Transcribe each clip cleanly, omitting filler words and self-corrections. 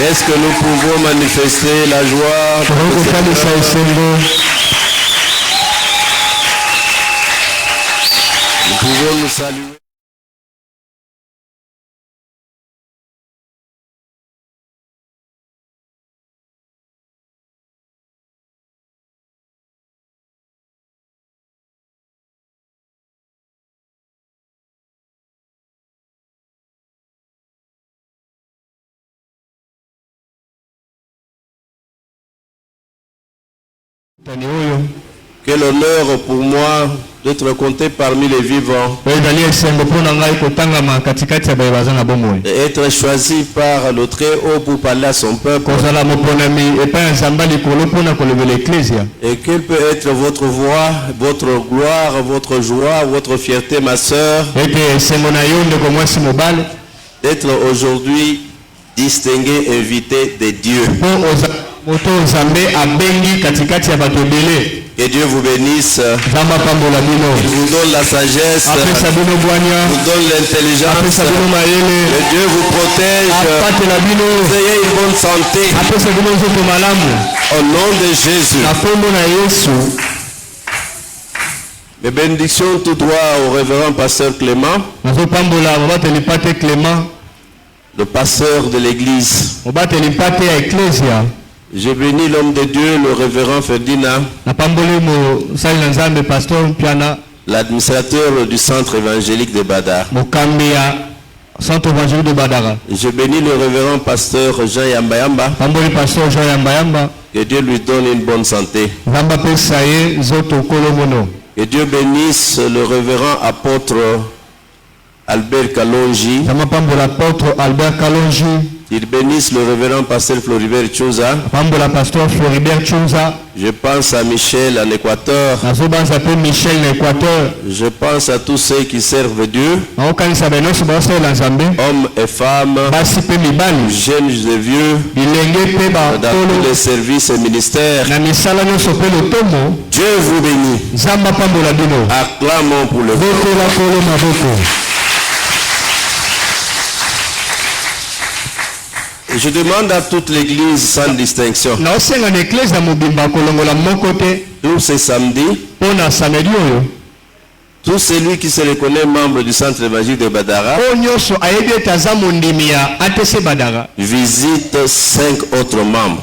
Est-ce que nous pouvons manifester la joie? Nous pouvons nous saluer. Quel honneur pour moi d'être compté parmi les vivants et être choisi par le Très-Haut pour parler à son peuple. Et quelle peut être votre voix, votre gloire, votre joie, votre fierté, ma sœur, d'être aujourd'hui distingué, invité de Dieu. Que Dieu vous bénisse. Il vous donne la sagesse, vous donne l'intelligence. Que Dieu vous protège. Vous ayez une bonne santé. Au nom de Jésus. Les bénédictions tout droit au révérend pasteur Clément, le pasteur de l'église. Je bénis l'homme de Dieu, le révérend Ferdinand, l'administrateur du centre évangélique de Badar. Je bénis le révérend pasteur Jean Yambayamba. Que Dieu lui donne une bonne santé. Que Dieu bénisse le révérend apôtre Albert Kalonji. Il bénisse le révérend pasteur Floribert Tchouza. Je pense à Michel en Équateur. Je pense à tous ceux qui servent Dieu. Hommes et femmes, jeunes et vieux, dans tous les services et ministères. Dieu vous bénit. Acclamons pour le Je demande à toute l'église sans distinction. Tous ces samedis, tout celui qui se reconnaît membre du centre évangélique de Badara visite 5 autres membres.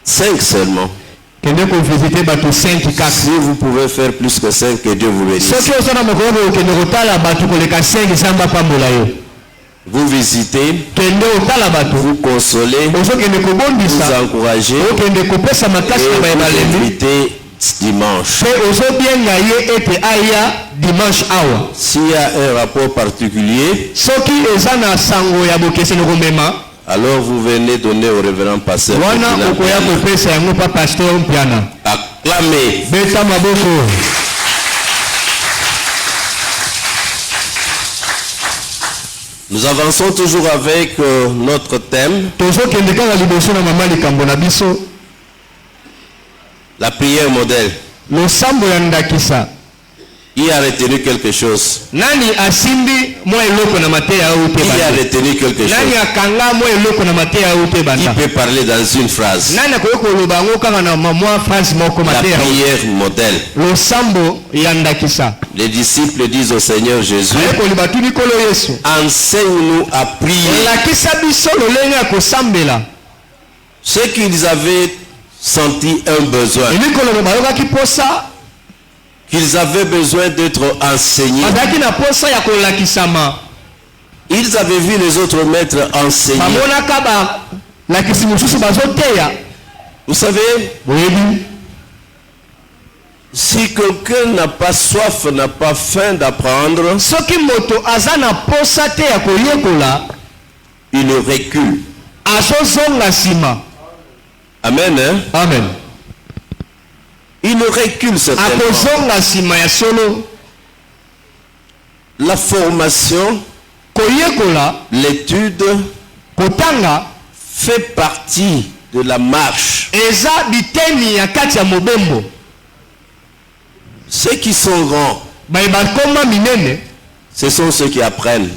5 seulement. Si vous pouvez faire plus que 5, que Dieu vous bénisse. Vous visitez, vous consolez, vous encouragez et vous invitez dimanche. S'il y a un rapport particulier, alors vous venez donner au révérend pasteur. Acclamez. Nous avançons toujours avec notre thème. La prière modèle. Qui a retenu quelque chose? Qui a retenu quelque chose? Qui peut parler dans une phrase? La prière modèle. Les disciples disent au Seigneur Jésus, enseigne-nous à prier. Ceux qu'ils avaient senti un besoin, qu'ils avaient besoin d'être enseignés. Ils avaient vu les autres maîtres enseigner. Vous savez, si quelqu'un n'a pas soif, n'a pas faim d'apprendre, il recule. Amen. Hein? Amen. Il recule certainement. La formation, l'étude fait partie de la marche. Ceux qui sont grands Ce sont ceux qui apprennent.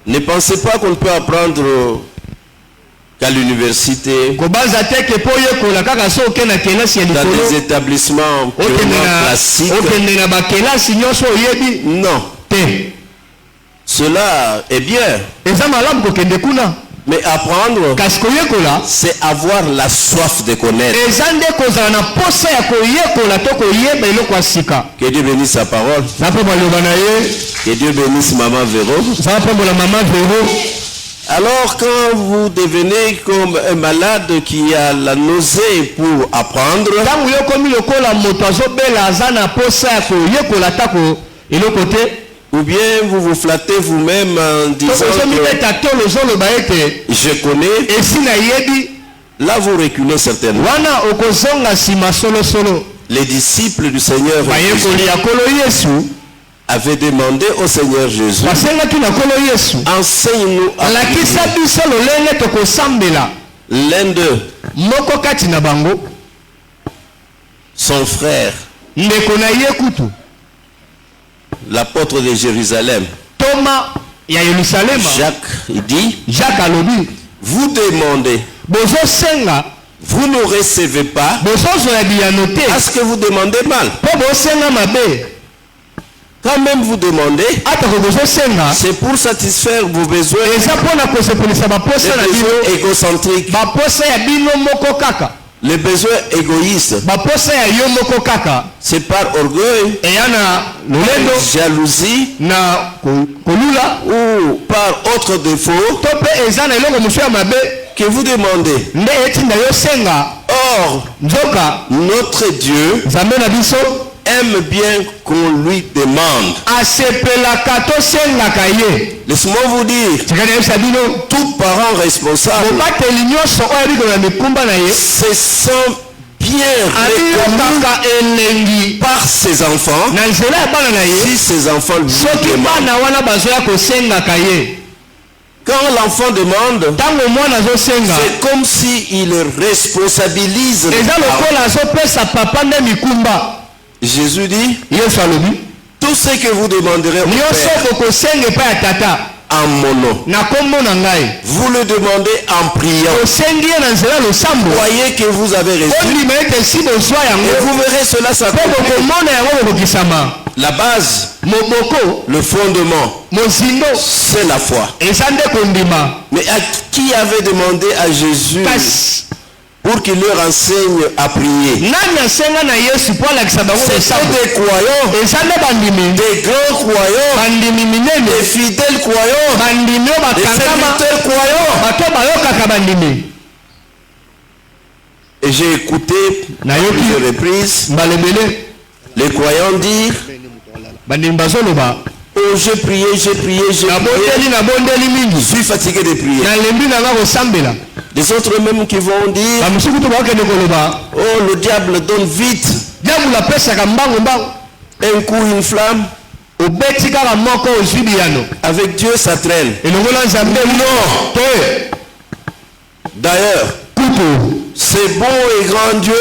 Ne pensez pas qu'on peut apprendre qu'à l'université, dans des établissements classiques. Non. Cela est bien. Mais apprendre, c'est avoir la soif de connaître. Que Dieu bénisse sa parole. Que Dieu bénisse Maman Véro. Alors quand vous devenez comme un malade qui a la nausée pour apprendre, ou bien vous vous flattez vous-même en disant que je connais, là vous reculez certainement. Les disciples du Seigneur avaient demandé au Seigneur Jésus, enseigne-nous à prier. L'un d'eux, son frère, l'apôtre de Jérusalem, Jacques, il dit, vous demandez, vous ne recevez pas, parce que vous demandez mal. Quand même vous demandez, c'est pour satisfaire vos besoins, égocentriques, les besoins égoïstes. C'est par orgueil, jalousie, ou par autre défaut que vous demandez. Or, notre Dieu aime bien qu'on lui demande. Laisse-moi vous dire, tout parent responsable se sent bien reconnu par ses enfants si ses enfants lui demandent. Quand l'enfant demande, c'est comme s'il responsabilise les parents. Jésus dit, tout ce que vous demanderez au Père en mon nom, vous le demandez en priant. Croyez que vous avez reçu et vous verrez cela s'accomplir. La base, le fondement, c'est la foi. Mais à qui avait demandé à Jésus pour qu'il leur enseigne à prier? C'est des croyants, des grands croyants, des fidèles croyants, des serviteurs croyants. Et j'ai écouté à plusieurs reprises les croyants dire, oh, j'ai prié, je suis fatigué de prier. Des autres même qui vont dire, oh, le diable donne vite un coup, une flamme. Avec Dieu ça traîne. Non. D'ailleurs, c'est bon et grand Dieu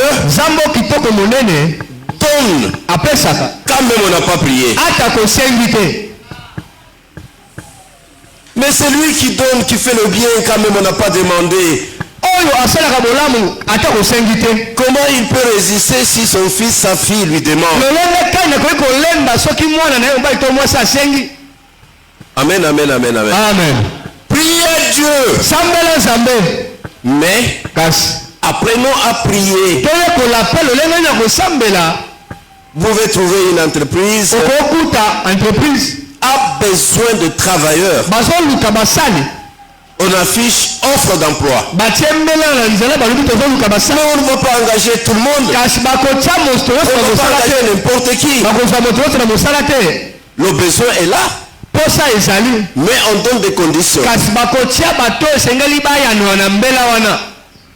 donne quand même on n'a pas prié. Mais c'est lui qui donne, qui fait le bien quand même on n'a pas demandé. Comment il peut résister si son fils, sa fille lui demande? Amen, amen, amen, amen. Priez Dieu. Mais apprenons à prier. Vous pouvez trouver une entreprise a besoin de travailleurs. On affiche offre d'emploi. Mais on ne va pas engager tout le monde. On ne va pas engager n'importe qui. Le besoin est là. Mais on donne des conditions.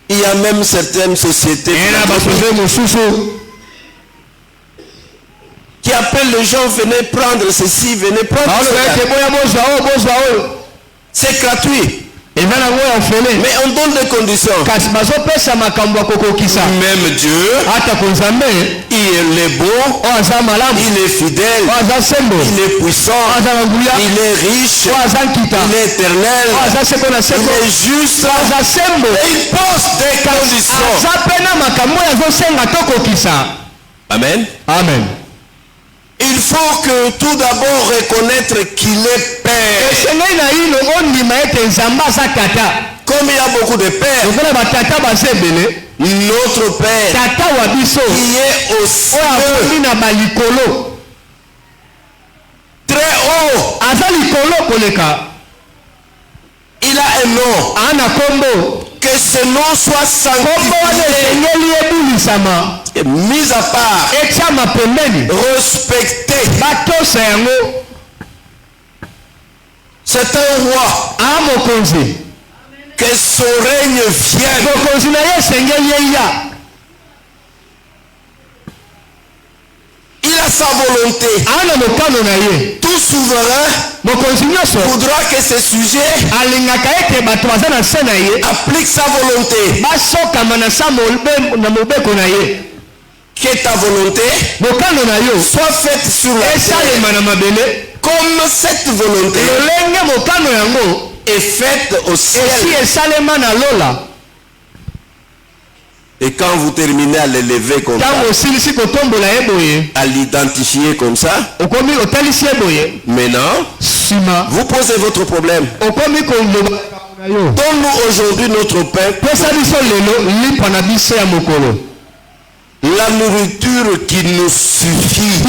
Il y a même certaines sociétés qui appellent les gens, venez prendre ceci, venez prendre cela. C'est gratuit. Mais on donne des conditions. Même Dieu, il est beau, il est fidèle, il est puissant, il est riche, il est éternel, il est juste, et il pose des conditions. Amen. Amen. Il faut que tout d'abord reconnaître qu'il est Père. Comme il y a beaucoup de pères, notre Père qui est au ciel, très haut, il a un nom. Que ce nom soit sanctifié et mis à part, respecté. C'est un roi. Que son règne vienne. Il a sa volonté. Tout souverain voudra que ce sujet applique sa volonté. Que ta volonté soit faite sur la terre. Comme cette volonté est faite au ciel. Et quand vous terminez à l'élever comme ça, à l'identifier comme ça, maintenant, vous posez votre problème. Donne-nous aujourd'hui notre pain. La nourriture qui nous suffit.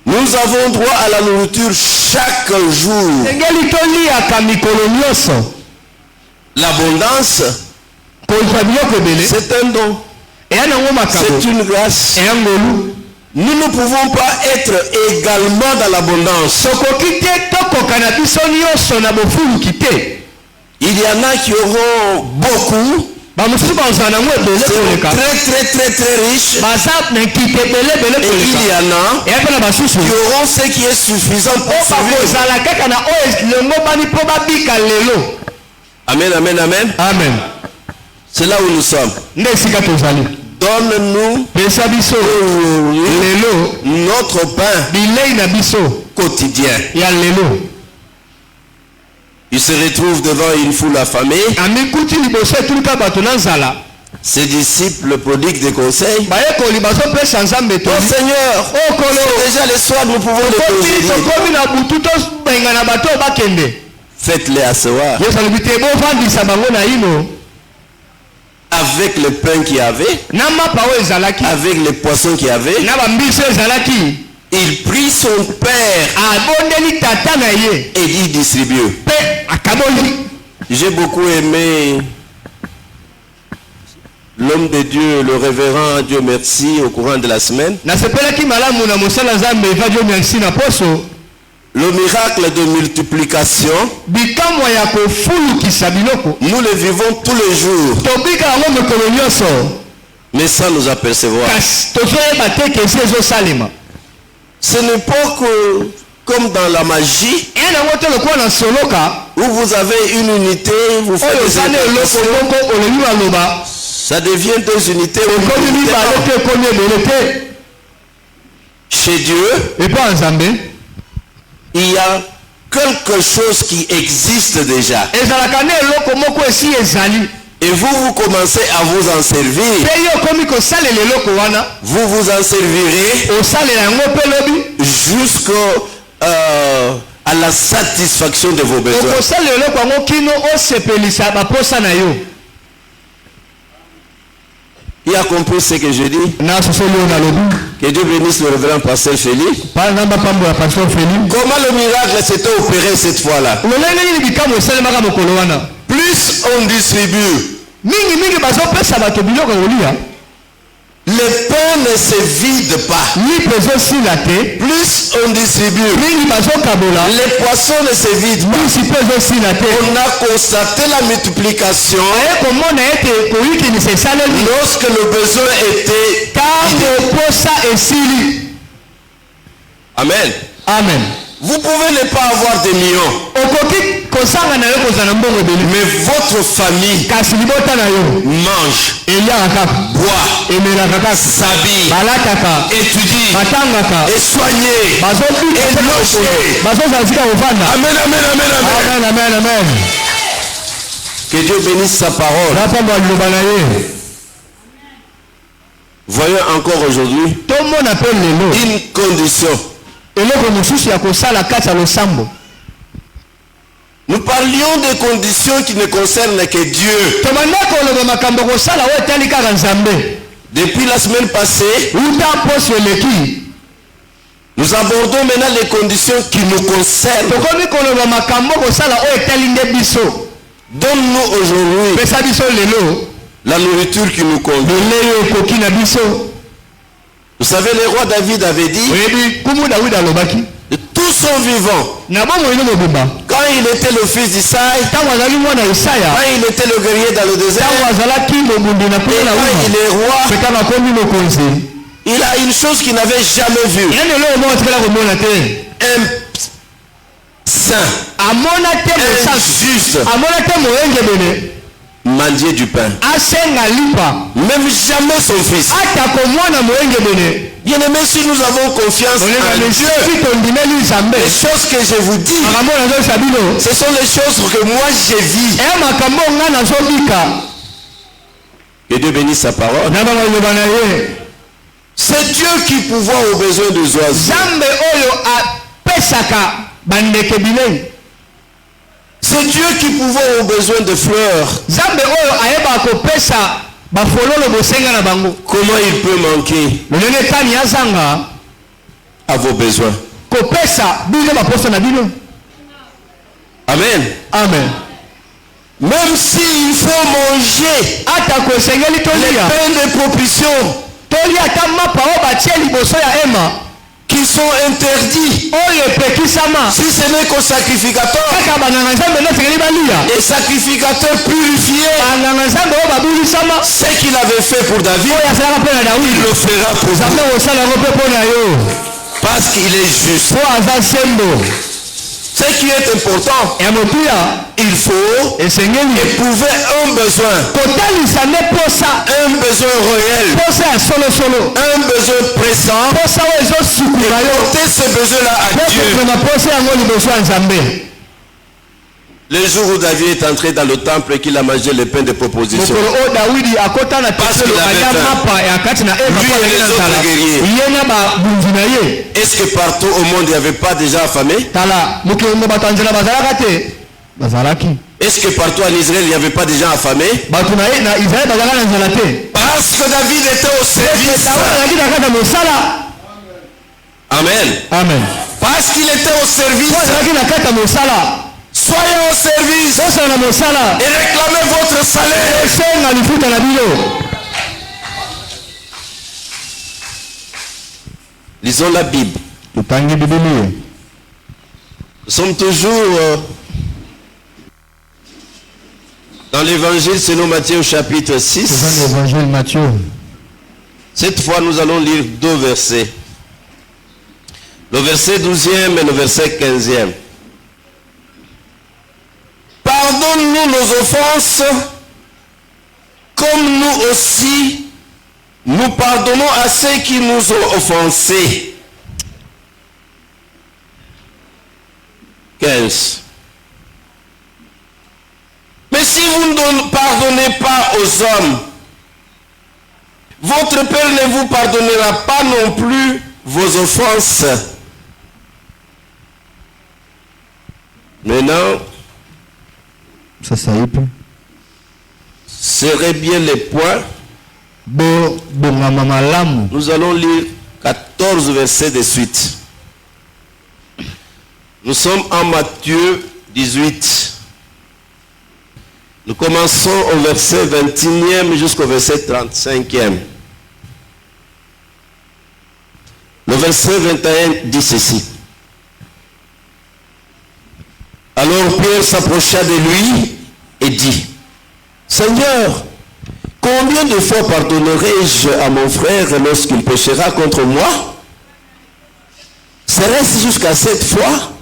Nous avons droit à la nourriture chaque jour. L'abondance, c'est un don. C'est une grâce. Nous ne pouvons pas être également dans l'abondance. Il y en a qui auront beaucoup. C'est très riche. Et il y en a qui auront ce qui est suffisant pour survivre. Amen, amen, amen. Amen. C'est là où nous sommes. Donne-nous notre pain quotidien. Il se retrouve devant une foule affamée. Ses disciples prodiguent des conseils. Oh Seigneur, déjà le soir nous pouvons les congédier. Faites-les asseoir. Avec le pain qu'il y avait, avec les poissons qu'il y avait, il prit son père et il distribue. J'ai beaucoup aimé l'homme de Dieu, le révérend Dieu merci, au courant de la semaine. Le miracle de multiplication, nous le vivons tous les jours, mais sans nous apercevoir. Ce n'est pas que, comme dans la magie, où vous avez une unité, vous faites des ça devient deux unités. Chez Dieu, il y a quelque chose qui existe déjà. Et vous commencez à vous en servir. Vous vous en servirez jusqu'à la satisfaction de vos besoins. Qui a compris ce que je dis? Que Dieu bénisse le révérend pasteur Félix. Comment le miracle s'était opéré cette fois-là? Plus on distribue, le pain ne se vide pas. Plus on distribue, les poissons ne se vident pas. On a constaté la multiplication lorsque le besoin était. Amen. Amen. Vous pouvez ne pas avoir des millions. Mais votre famille mange, boit, s'habille, étudie, est soigné, est logé. Amen, amen, amen, amen. Amen, amen. Que Dieu bénisse sa parole. Voyons encore aujourd'hui une condition. Nous parlions des conditions qui ne concernent que Dieu. Depuis la semaine passée, nous abordons maintenant les conditions qui nous concernent. Donne-nous aujourd'hui la nourriture qui nous convient. Vous savez, le roi David avait dit, tous sont vivants. Quand il était le fils d'Isaïe, quand il était le guerrier dans le désert, et quand il est roi, il a une chose qu'il n'avait jamais vue. Un saint, un juste, mendier du pain. Même jamais son fils. Bien aimé, si nous avons confiance en Dieu, les choses que je vous dis, ce sont les choses que moi je vis. Que Dieu bénisse sa parole. C'est Dieu qui pourvoit aux besoins des oiseaux. C'est Dieu qui pourvoit aux besoins de fleurs. Comment il peut manquer à vos besoins? Amen. Amen. Même s'il faut manger les pains de propulsion qui sont interdits, si ce n'est qu'au sacrificateur, et sacrificateur purifié, ce qu'il avait fait pour David, il le fera pour vous, parce qu'il est juste. Ce qui est important, il faut éprouver un besoin réel, un besoin pressant, et porter ce besoin-là à Dieu. Le jour où David est entré dans le temple et qu'il a mangé le pain de proposition, parce qu'il avait faim, lui et les autres guerriers, est-ce que partout au monde il n'y avait pas déjà affamé? Est-ce que partout en Israël il n'y avait pas déjà affamé? Parce que David était au service. Amen. Amen. Parce qu'il était au service. Soyez au service et réclamez votre salaire. Lisons la Bible. Nous sommes toujours dans l'évangile selon Matthieu chapitre 6. Cette fois nous allons lire deux versets. Le verset 12e et le verset 15e. Pardonne-nous nos offenses, comme nous aussi, nous pardonnons à ceux qui nous ont offensés. 15. Mais si vous ne pardonnez pas aux hommes, votre Père ne vous pardonnera pas non plus vos offenses. Maintenant, serait bien les points. Nous allons lire 14 versets de suite. Nous sommes en Matthieu 18. Nous commençons au verset 21e jusqu'au verset 35e. Le verset 21 dit ceci. Alors Pierre s'approcha de lui et dit, Seigneur, combien de fois pardonnerai-je à mon frère lorsqu'il péchera contre moi? Serait-ce jusqu'à 7 fois?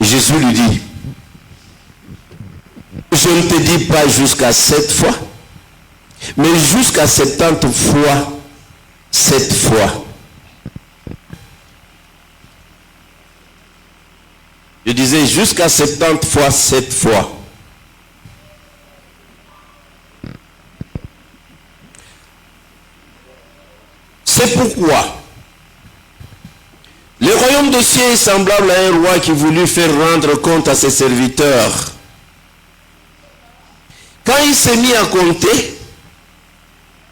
Jésus lui dit, je ne te dis pas jusqu'à 7 fois, mais jusqu'à 70 fois 7 fois. Je disais jusqu'à 70 fois 7 fois. C'est pourquoi le royaume des cieux est semblable à un roi qui voulut faire rendre compte à ses serviteurs. Quand il s'est mis à compter,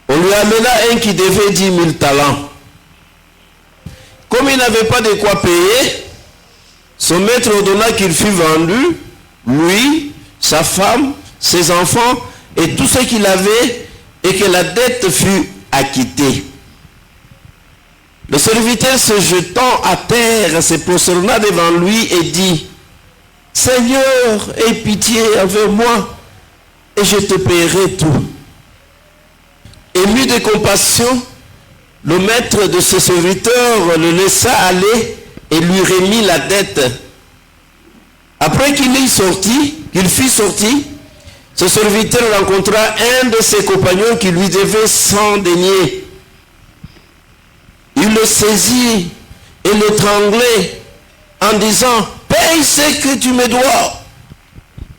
on lui amena un qui devait 10 000 talents. Comme il n'avait pas de quoi payer, son maître ordonna qu'il fût vendu, lui, sa femme, ses enfants et tout ce qu'il avait, et que la dette fût acquittée. Le serviteur, se jetant à terre, se prosterna devant lui et dit, « Seigneur, aie pitié envers moi, et je te paierai tout. » Ému de compassion, le maître de ce serviteur le laissa aller et lui remit la dette. Après qu'il fût sorti, ce serviteur rencontra un de ses compagnons qui lui devait 100 deniers. Il le saisit et l'étranglait en disant, « Paye ce que tu me dois. »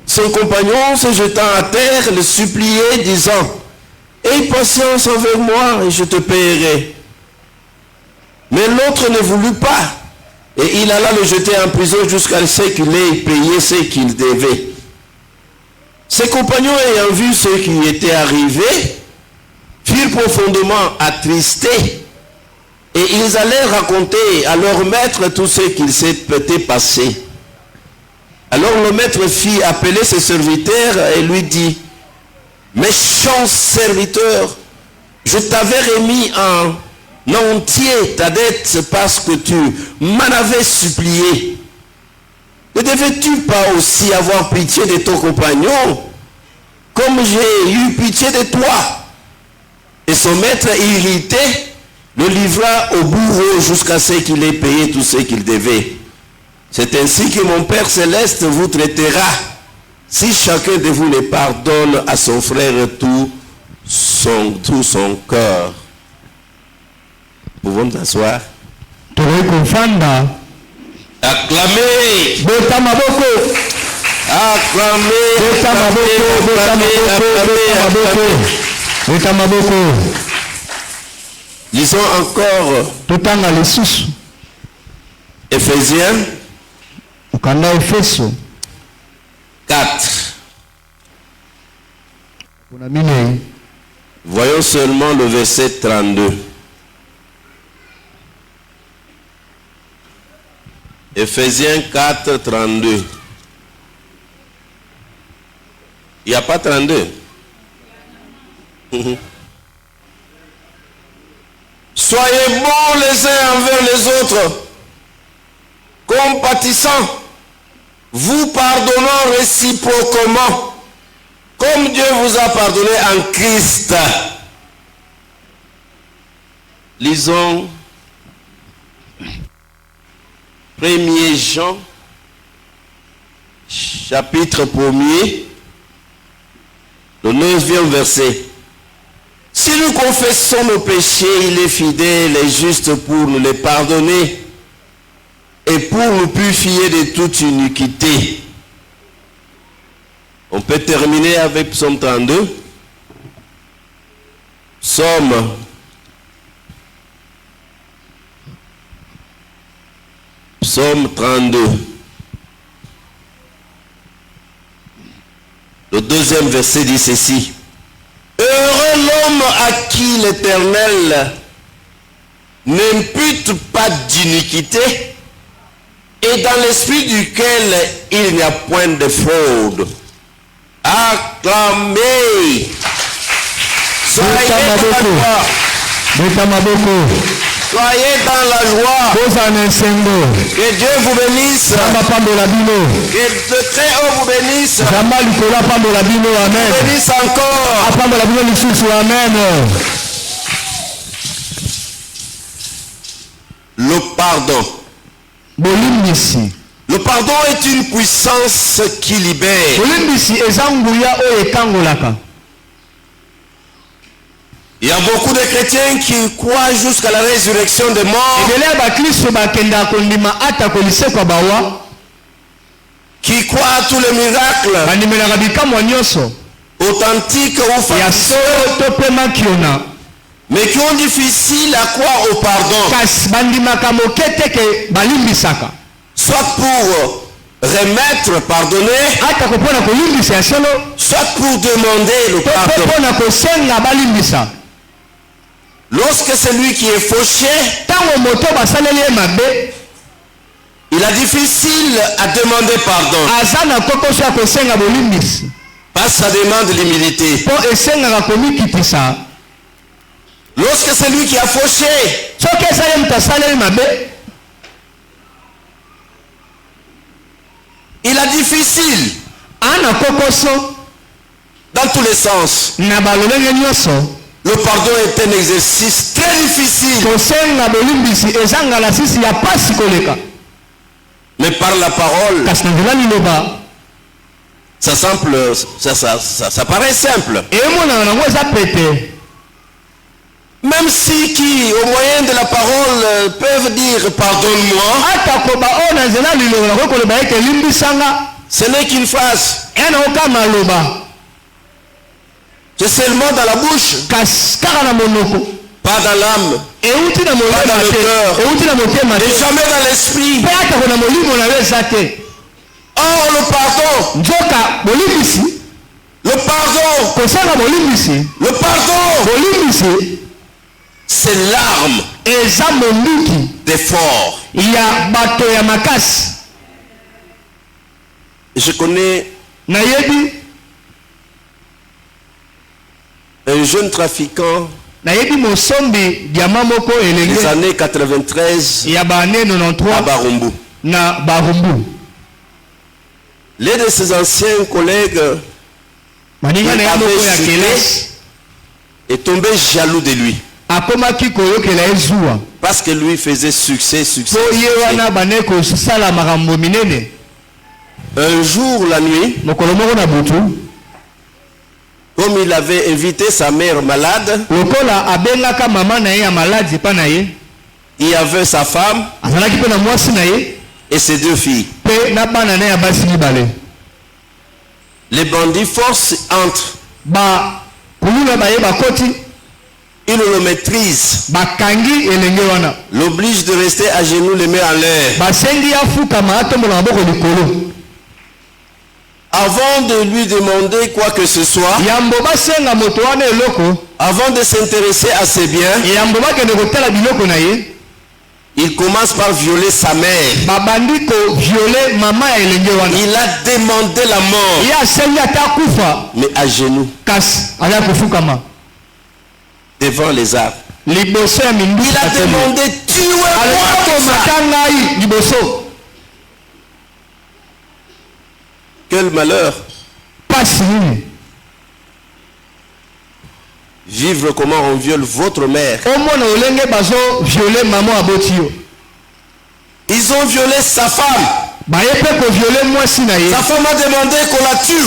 Son compagnon, se jetant à terre, le suppliait, disant, « Aie patience envers moi et je te paierai. » Mais l'autre ne voulut pas, et il alla le jeter en prison jusqu'à ce qu'il ait payé ce qu'il devait. Ses compagnons, ayant vu ce qui était arrivé, furent profondément attristés, et ils allèrent raconter à leur maître tout ce qu'il s'était passé. Alors le maître fit appeler ses serviteurs et lui dit, « Méchant serviteur, je t'avais remis en entier ta dette parce que tu m'en avais supplié. Ne devais-tu pas aussi avoir pitié de ton compagnon, comme j'ai eu pitié de toi? » Et son maître, irrité, le livra au bourreau jusqu'à ce qu'il ait payé tout ce qu'il devait. C'est ainsi que mon Père Céleste vous traitera, si chacun de vous ne pardonne à son frère tout son cœur. Pouvons nous asseoir? Acclamez! Acclamez! Lisons encore Éphésiens 4. Voyons seulement le verset 32. Éphésiens 4, 32. Il n'y a pas 32. Soyez bons les uns envers les autres, compatissants, vous pardonnant réciproquement, comme Dieu vous a pardonné en Christ. Lisons 1er Jean, chapitre 1er, le 9e verset. Si nous confessons nos péchés, il est fidèle et juste pour nous les pardonner et pour nous purifier de toute iniquité. On peut terminer avec Psaume 32. Psaume 32. Le 2e verset dit ceci. Heureux l'homme à qui l'Éternel n'impute pas d'iniquité et dans l'esprit duquel il n'y a point de fraude. Acclamez. Soyez dans la joie. Soyez dans la joie. Que Dieu vous bénisse. Que le Très-Haut vous bénisse. Vous bénisse encore. Le pardon. Le pardon est une puissance qui libère. Il y a beaucoup de chrétiens qui croient jusqu'à la résurrection des morts, qui croient à tous les miracles authentiques ou falsifiés, mais qui ont difficile à croire au pardon. Soit pour remettre, pardonner, soit pour demander le pardon. Lorsque celui qui est fauché, il est difficile à demander pardon, parce que ça demande l'humilité. Lorsque celui qui a fauché, il est difficile dans tous les sens. Le pardon est un exercice très difficile. Mais par la parole, ça paraît simple. Même si qui, au moyen de la parole, peuvent dire pardonne-moi, ce n'est qu'une phrase. C'est seulement dans la bouche, pas dans l'âme, pas dans le cœur, et jamais dans l'esprit. Or le pardon, c'est l'arme des forts. Je connais un jeune trafiquant des années 93 à Barumbu. L'un de ses anciens collègues est tombé jaloux de lui, parce que lui faisait succès. Un jour, la nuit, comme il avait invité sa mère malade, il y avait sa femme et ses deux filles. Les bandits force entrent. Ils le maîtrisent, l'oblige de rester à genoux, les mains en l'air. Avant de lui demander quoi que ce soit, avant de s'intéresser à ses biens, il commence par violer sa mère. Il a demandé la mort, mais à genoux, devant les arbres. Il a demandé tuez-moi. Quel malheur. Vivre comment on viole votre mère. Ils ont violé sa femme. Sa femme a demandé qu'on la tue.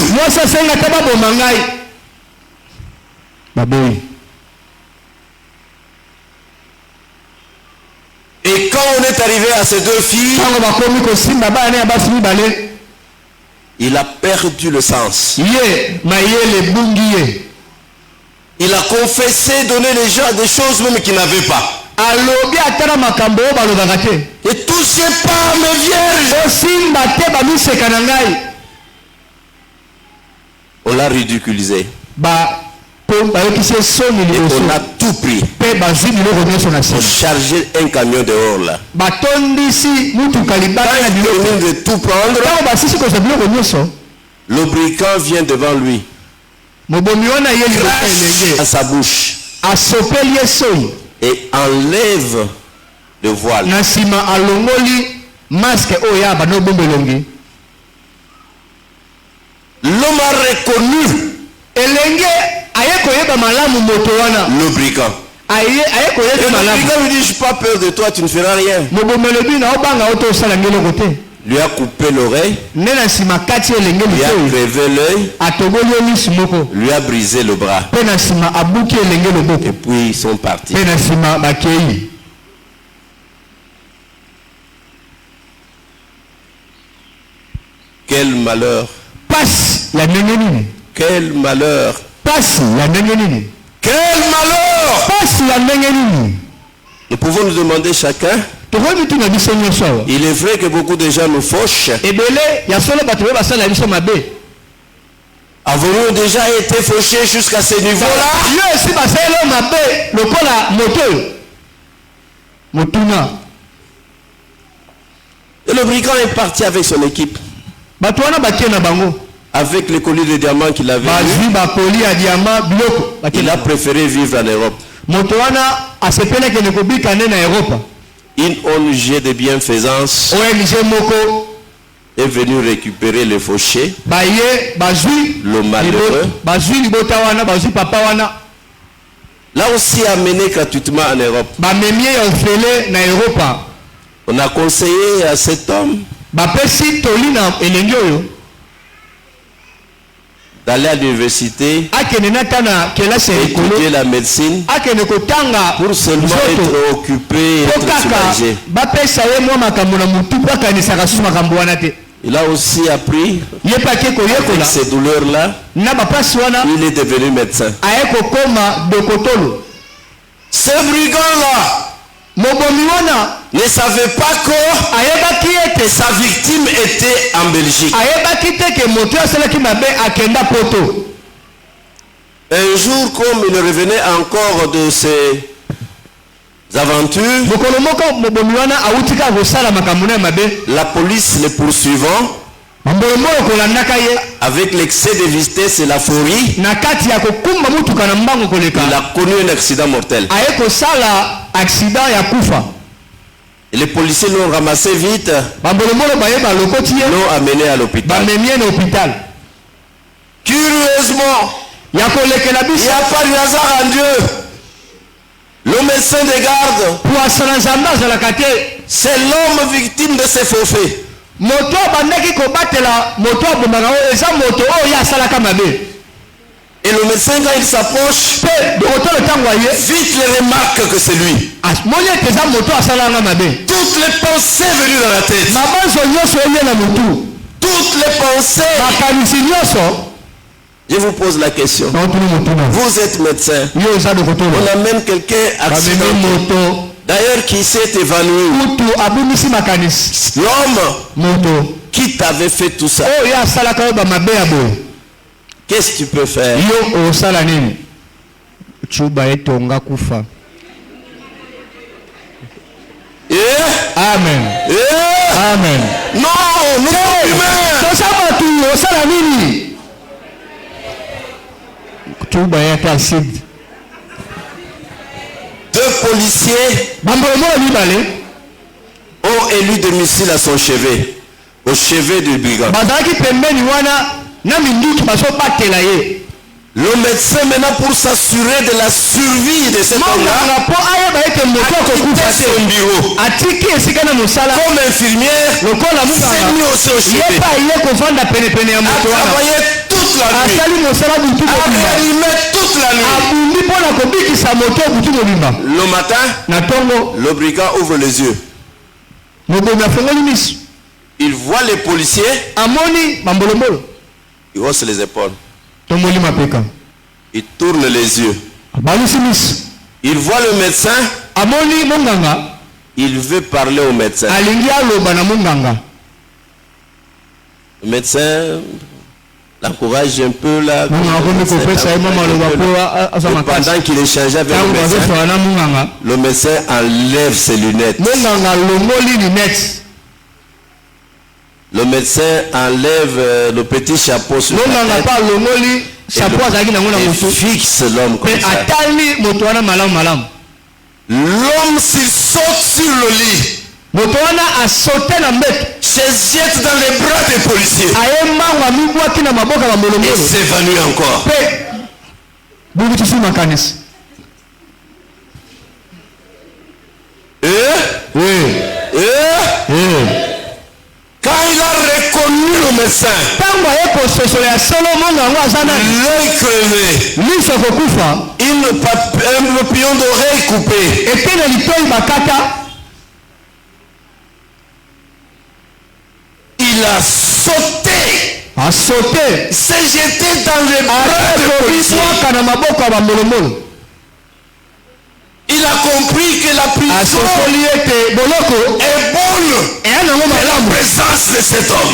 Et quand on est arrivé à ces deux filles, il a perdu le sens. Il a confessé, donné les gens des choses même qu'il n'avait pas. Et touché par mes vierges. On l'a ridiculisé. Et on a tout pris pour charger un camion dehors là. Quand il de tout prendre, le brigand vient devant lui, crache à sa bouche et enlève le voile. L'homme a reconnu le brigand. le brigand lui dit, je n'ai pas peur de toi, tu ne feras rien. Lui a coupé l'oreille, lui a crevé l'œil, lui a brisé le bras. Et puis ils sont partis. Quel malheur. Quel malheur. Quel malheur. Nous pouvons nous demander chacun. Il est vrai que beaucoup de gens nous fauchent. Avons-nous déjà été fauchés jusqu'à ce niveau-là? Et le brigand est parti avec son équipe. Avec les colliers de diamants qu'il avait. Il a préféré vivre en Europe. Une ONG de bienfaisance est venue récupérer les fauchés, le malheureux. Là aussi amené gratuitement en Europe. On a conseillé à cet homme d'aller à l'université, étudier la médecine, pour seulement être occupé et être soulagé. Il a aussi appris, avec ces douleurs-là, il est devenu médecin. Ce brigand-là ne savait pas que sa victime était en Belgique. Un jour, comme il revenait encore de ses aventures, la police le poursuivant, avec l'excès de vitesse et la furie, il a connu un accident mortel. Et les policiers l'ont ramassé vite, l'ont amené à l'hôpital. Curieusement, il n'y a pas de hasard en Dieu. Le médecin de garde, c'est l'homme victime de ces faux faits. Et le médecin, quand il s'approche, vite les remarque que c'est lui. Toutes les pensées venues dans la tête, toutes les pensées. Je vous pose la question. Vous êtes médecin. On amène quelqu'un accidenté. D'ailleurs, qui s'est évanoui. L'homme qui t'avait fait tout ça. Qu'est-ce que tu peux faire? Amen. Amen. Non, nous sommes humains. Deux policiers ont élu des missiles à son chevet, au chevet du brigand. Le médecin, maintenant, pour s'assurer de la survie de cet homme-là, a quitté son bureau. Comme infirmière, s'est mis aussi au chevet. A travaillé toute la nuit. A réanimé toute la nuit. Le matin, le brigand ouvre les yeux. Il voit les policiers. Il hausse les épaules. Il tourne les yeux. Il voit le médecin. Il veut parler au médecin. Le médecin l'encourage un peu là. Pendant qu'il échangeait avec le médecin enlève ses lunettes. Le médecin enlève le petit chapeau sur la tête et fixe l'homme comme ça. L'homme s'il saute sur le lit, se jette dans les bras des policiers et s'évanouit encore. médecin. L'œil crevé. Une papillon d'oreille coupé. Il a sauté. S'est jeté dans les bras de policiers. Il a compris que la prison est bonne et la présence de cet homme.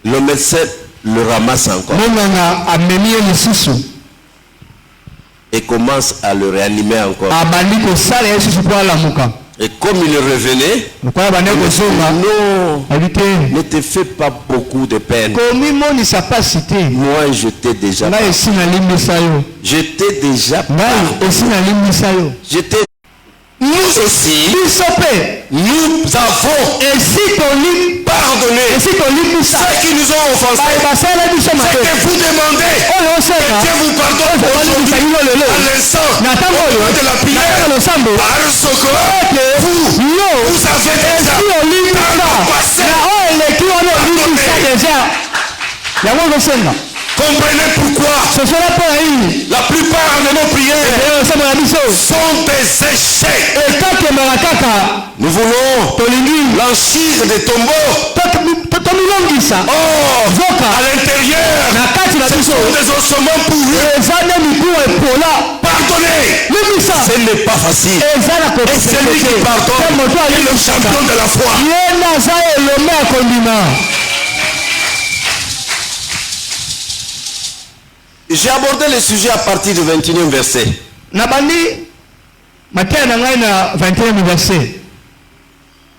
Le médecin le ramasse encore et commence à le réanimer encore. Et comme il revenait, non, ne te fais pas beaucoup de peine. Moi, je t'ai déjà pardonné. Je t'ai déjà pardonné. Nous aussi, nous avons pardonné ceux qui nous ont offensés. C'est que vous demandez que Dieu vous pardonne aujourd'hui à l'instant de la prière, parce que vous avez déjà pardonné. Comprenez pourquoi la plupart de nos prières sont des échecs. Nous voulons blanchir des tombeaux. À l'intérieur, ce sont des ossements pourris. Pardonnez. Ce n'est pas facile. Et celui qui pardonne est le champion de la foi. J'ai abordé le sujet à partir du 21e verset.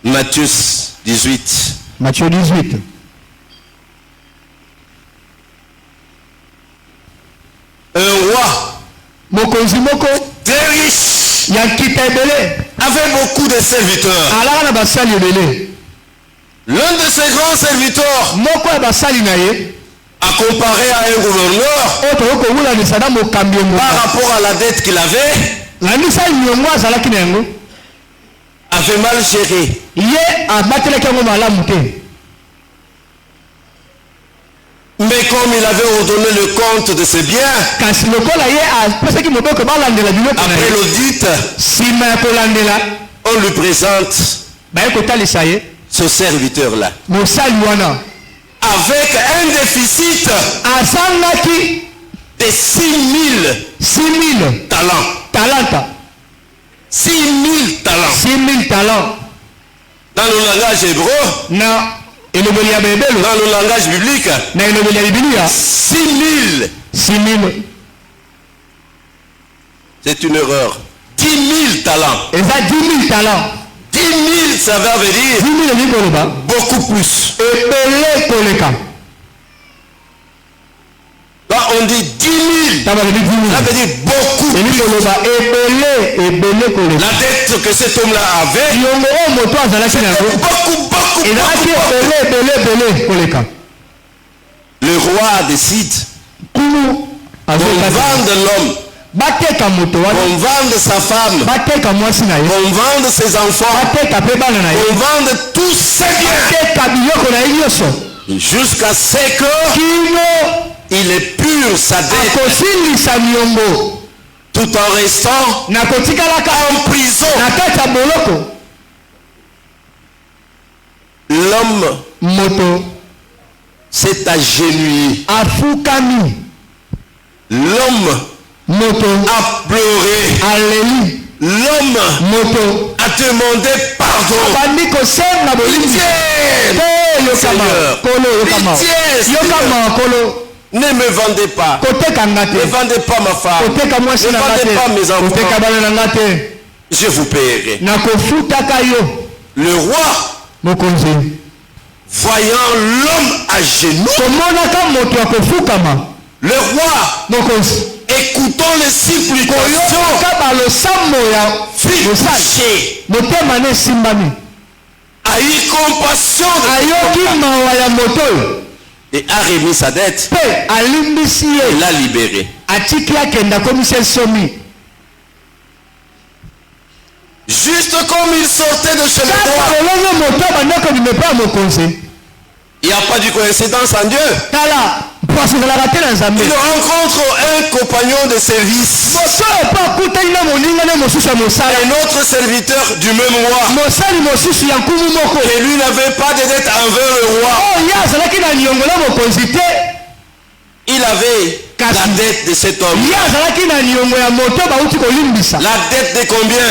Matthieu 18. Matthieu 18. Un roi très riche avait beaucoup de serviteurs. L'un de ses grands serviteurs a comparé à un gouverneur par rapport à la dette qu'il avait mal géré. Mais comme il avait ordonné le compte de ses biens, après l'audit, on lui présente ce serviteur-là avec un déficit de 6 000 talents. 6 000 talents. Dans le langage hébreu, dans le langage biblique, 6 000. C'est une erreur. 10 000 talents. 10 000, ça veut dire beaucoup plus. Là, on dit 10 000. Ça veut dire beaucoup plus. La dette que cet homme-là avait, beaucoup. Le roi décide qu'on vende l'homme, qu'on vende sa femme, qu'on vende ses enfants, qu'on vende tous ses biens, jusqu'à ce que il épure sa dette, tout en restant en prison. L'homme s'est agenouillé. L'homme a pleuré. L'homme a demandé pardon. Ne me vendez pas. Ne vendez pas ma femme. Ne vendez pas mes enfants. Je vous paierai. Le roi, voyant l'homme à genoux, le roi, écoutant les supplications, fut touché, a eu compassion de et a remis sa dette. Il l'a libéré. Juste comme il sortait de chez le roi. Il n'y a pas de coïncidence en Dieu. Il rencontre un compagnon de service. Un autre serviteur du même roi. Et lui n'avait pas de dette envers le roi. Il avait la dette de cet homme. La dette de combien?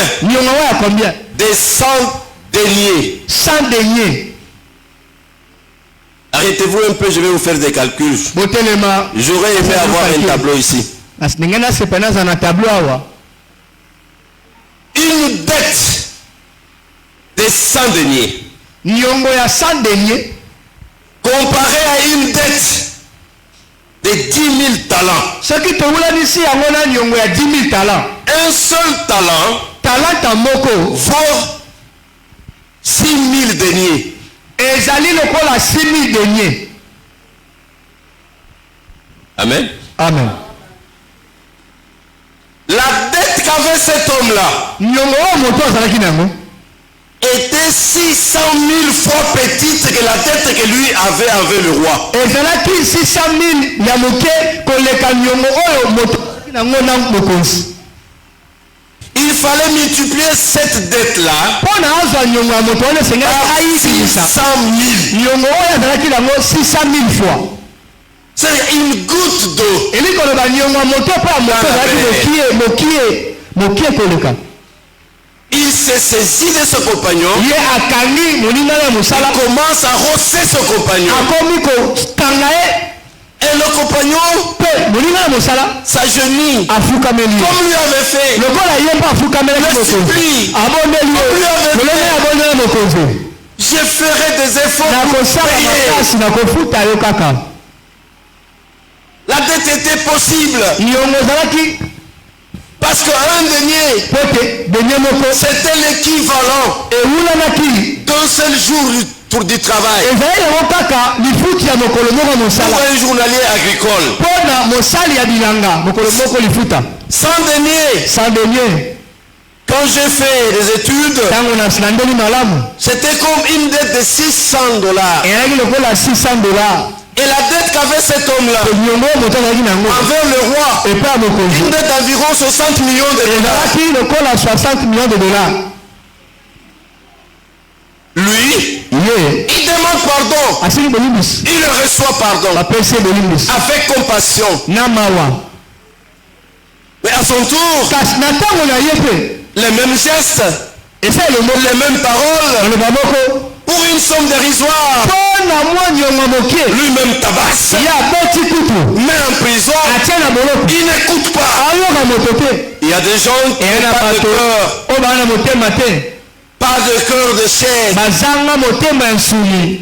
De 100 deniers. 100 deniers. Arrêtez-vous un peu, je vais vous faire des calculs. J'aurais aimé avoir un tableau ici. Une dette de 100 deniers. Comparé à une dette de 10 000 talents. Un seul talent vaut 6 000 deniers. Amen. Amen. La dette qu'avait cet homme-là était 600 000 fois petite que la dette que lui avait envers le roi. Il fallait multiplier cette dette-là par 600 000 fois. C'est une goutte d'eau. Il s'est saisi de ce compagnon. Il commence à rosser ce compagnon. Et le compagnon s'agenouille. Comme lui avait fait. Le supplie. Je ferai des efforts pour payer. La dette était possible. Parce qu'un denier, c'était l'équivalent d'un seul jour pour du travail. Pour un journalier agricole. 100 deniers. Quand j'ai fait des études, c'était comme une dette de $600. Et la dette qu'avait cet homme-là envers le roi, une dette d'environ 60 millions de dollars. Lui, il demande pardon. Il reçoit pardon avec compassion. Mais à son tour, les mêmes gestes, les mêmes paroles, pour une somme dérisoire, lui-même tabasse, met en prison, il n'écoute pas. Il y a des gens qui n'ont pas de cœur. Pas de cœur de chair.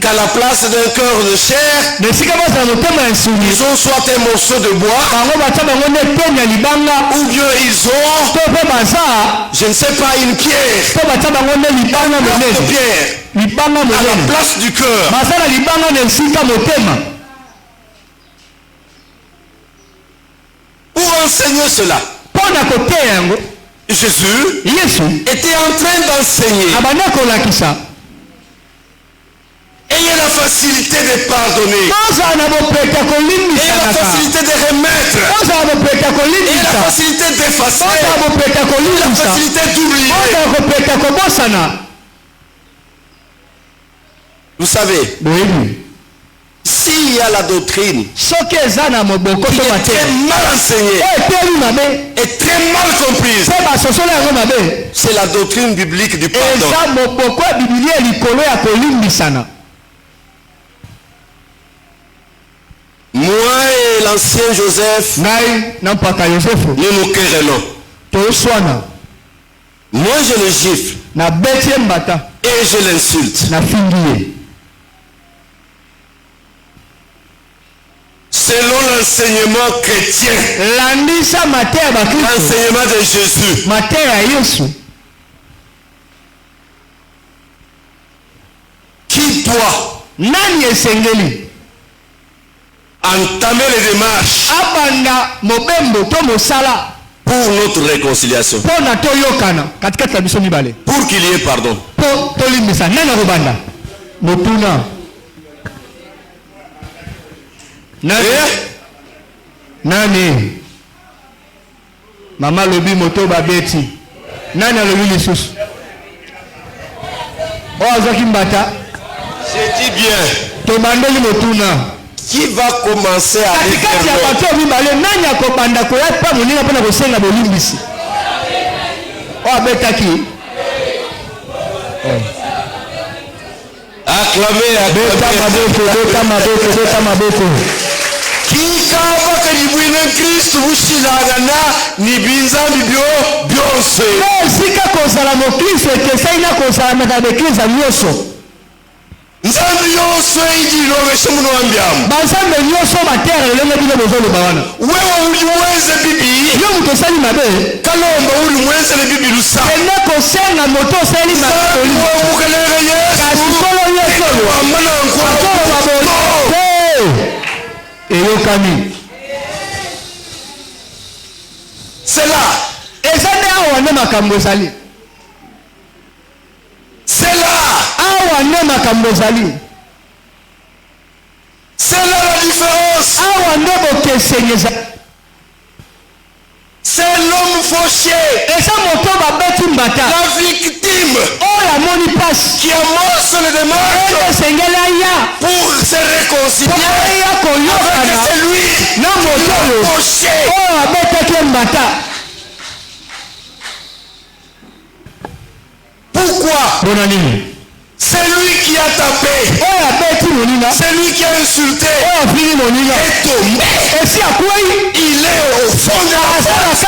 Qu'à la place d'un cœur de chair, ils ont soit un morceau de bois, ou bien ils ont, je ne sais pas, une pierre. À la place du cœur. Pour enseigner cela, Jésus était en train d'enseigner. Ayez la facilité de pardonner. Ayez la facilité de remettre. Ayez la facilité d'effacer. La facilité d'oublier. Vous savez, s'il y a la doctrine qui est très mal enseignée et très mal comprise, c'est la doctrine biblique du pardon. Moi et l'ancien Joseph, nous nous querellons. Moi je le gifle et je l'insulte. Selon l'enseignement chrétien, l'enseignement de Jésus, qui doit entamer les démarches pour notre réconciliation. Pour qu'il y ait pardon. Nani Mama lobi moto babeti nani alobi lisusu ozaki mbata. Je dis bien tobandeli motuna qui va commencer à katikati ya bato mibale nani akobanda koya pa moninga mpona kosenga bolimbisi abetaki acclamer beta maboko kikava kalibwine Kristo bushilagana ni binzambi byose sika kozala mokristo ekesaina kozala na bekristo nyonso nzambi yose ijilobeshe muno wambiamu banzambe nyonso batera lelenge bino bozoloba wana wewe ulimwenze bibi yo mutu osali mabe kalomba ulimwenze le bibi lusa ene kosenga moto osali mabe mukelele Yesu kasi kolo Yesu wamana akolo babo eyokani c'est là ezande awa nde makambo ezali c'est là awa nde makambo ezali c'est là la différence awa nde bokeseni ezali c'est l'homme fauché eza moto babeti mbata la victime oyo amoni pasi qui amorce le démarche esengeli aya pour se réconcilier aya koyokana avec celui na moto oyo fauché oyo abetaki mbata. Pourquoi? Bonanini. C'est lui qui a tapé. C'est lui qui a insulté. Et tombé. Il est au fond de la force.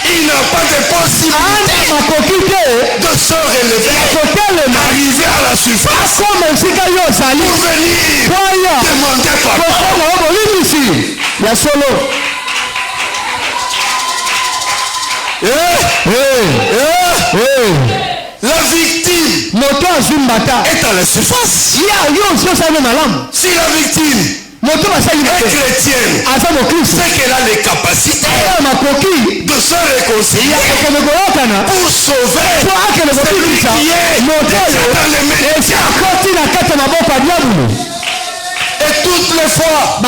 Il n'a pas de possibilité de se relever, arriver à la surface pour venir demander pardon. La victime est à la surface. Si la victime est chrétienne, c'est qu'elle a les capacités de se réconcilier pour sauver celui qui est dans les médias. Et toutes les fois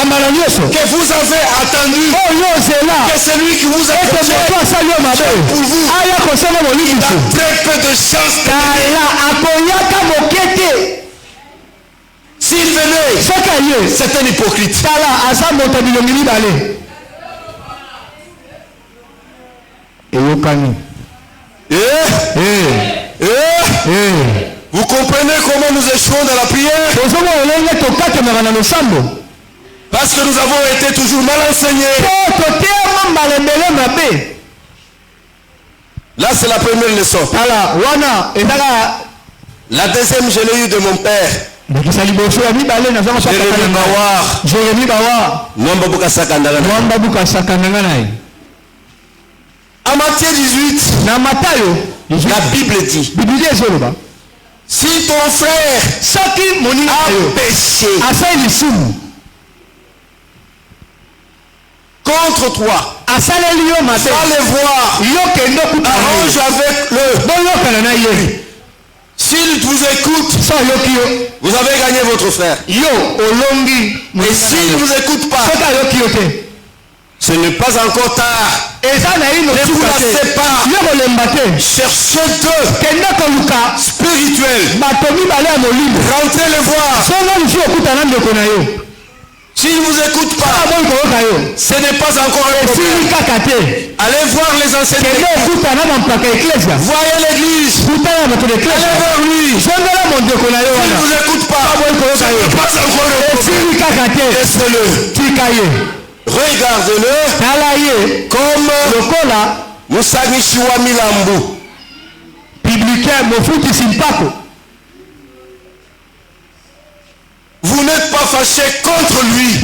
que vous avez attendu que celui qui vous a prêché pour vous, il a très peu de chance de s'il venait, c'est un hypocrite. Vous comprenez comment nous échouons dans la prière? Parce que nous avons été toujours mal enseignés. Là, c'est la première leçon. La deuxième, je l'ai eu de mon père. Jérémie Bawar. En Matthieu 18, la Bible dit, si ton frère a péché contre toi, va le voir, arrange avec le. S'il vous écoute, vous avez gagné votre frère. Et s'il ne vous écoute pas, ce n'est pas encore tard. Ne vous lassez pas. Cherchez deux spirituels. Rentrez les voir. S'ils ne vous écoutent pas, ce n'est pas encore un problème. Allez voir les enseignants. Voyez l'église. Allez vers lui. S'ils ne vous écoutent pas, ce n'est pas encore un problème. Laissez-le. Regardez-le comme Musanishiwa Milambu. Vous n'êtes pas fâché contre lui,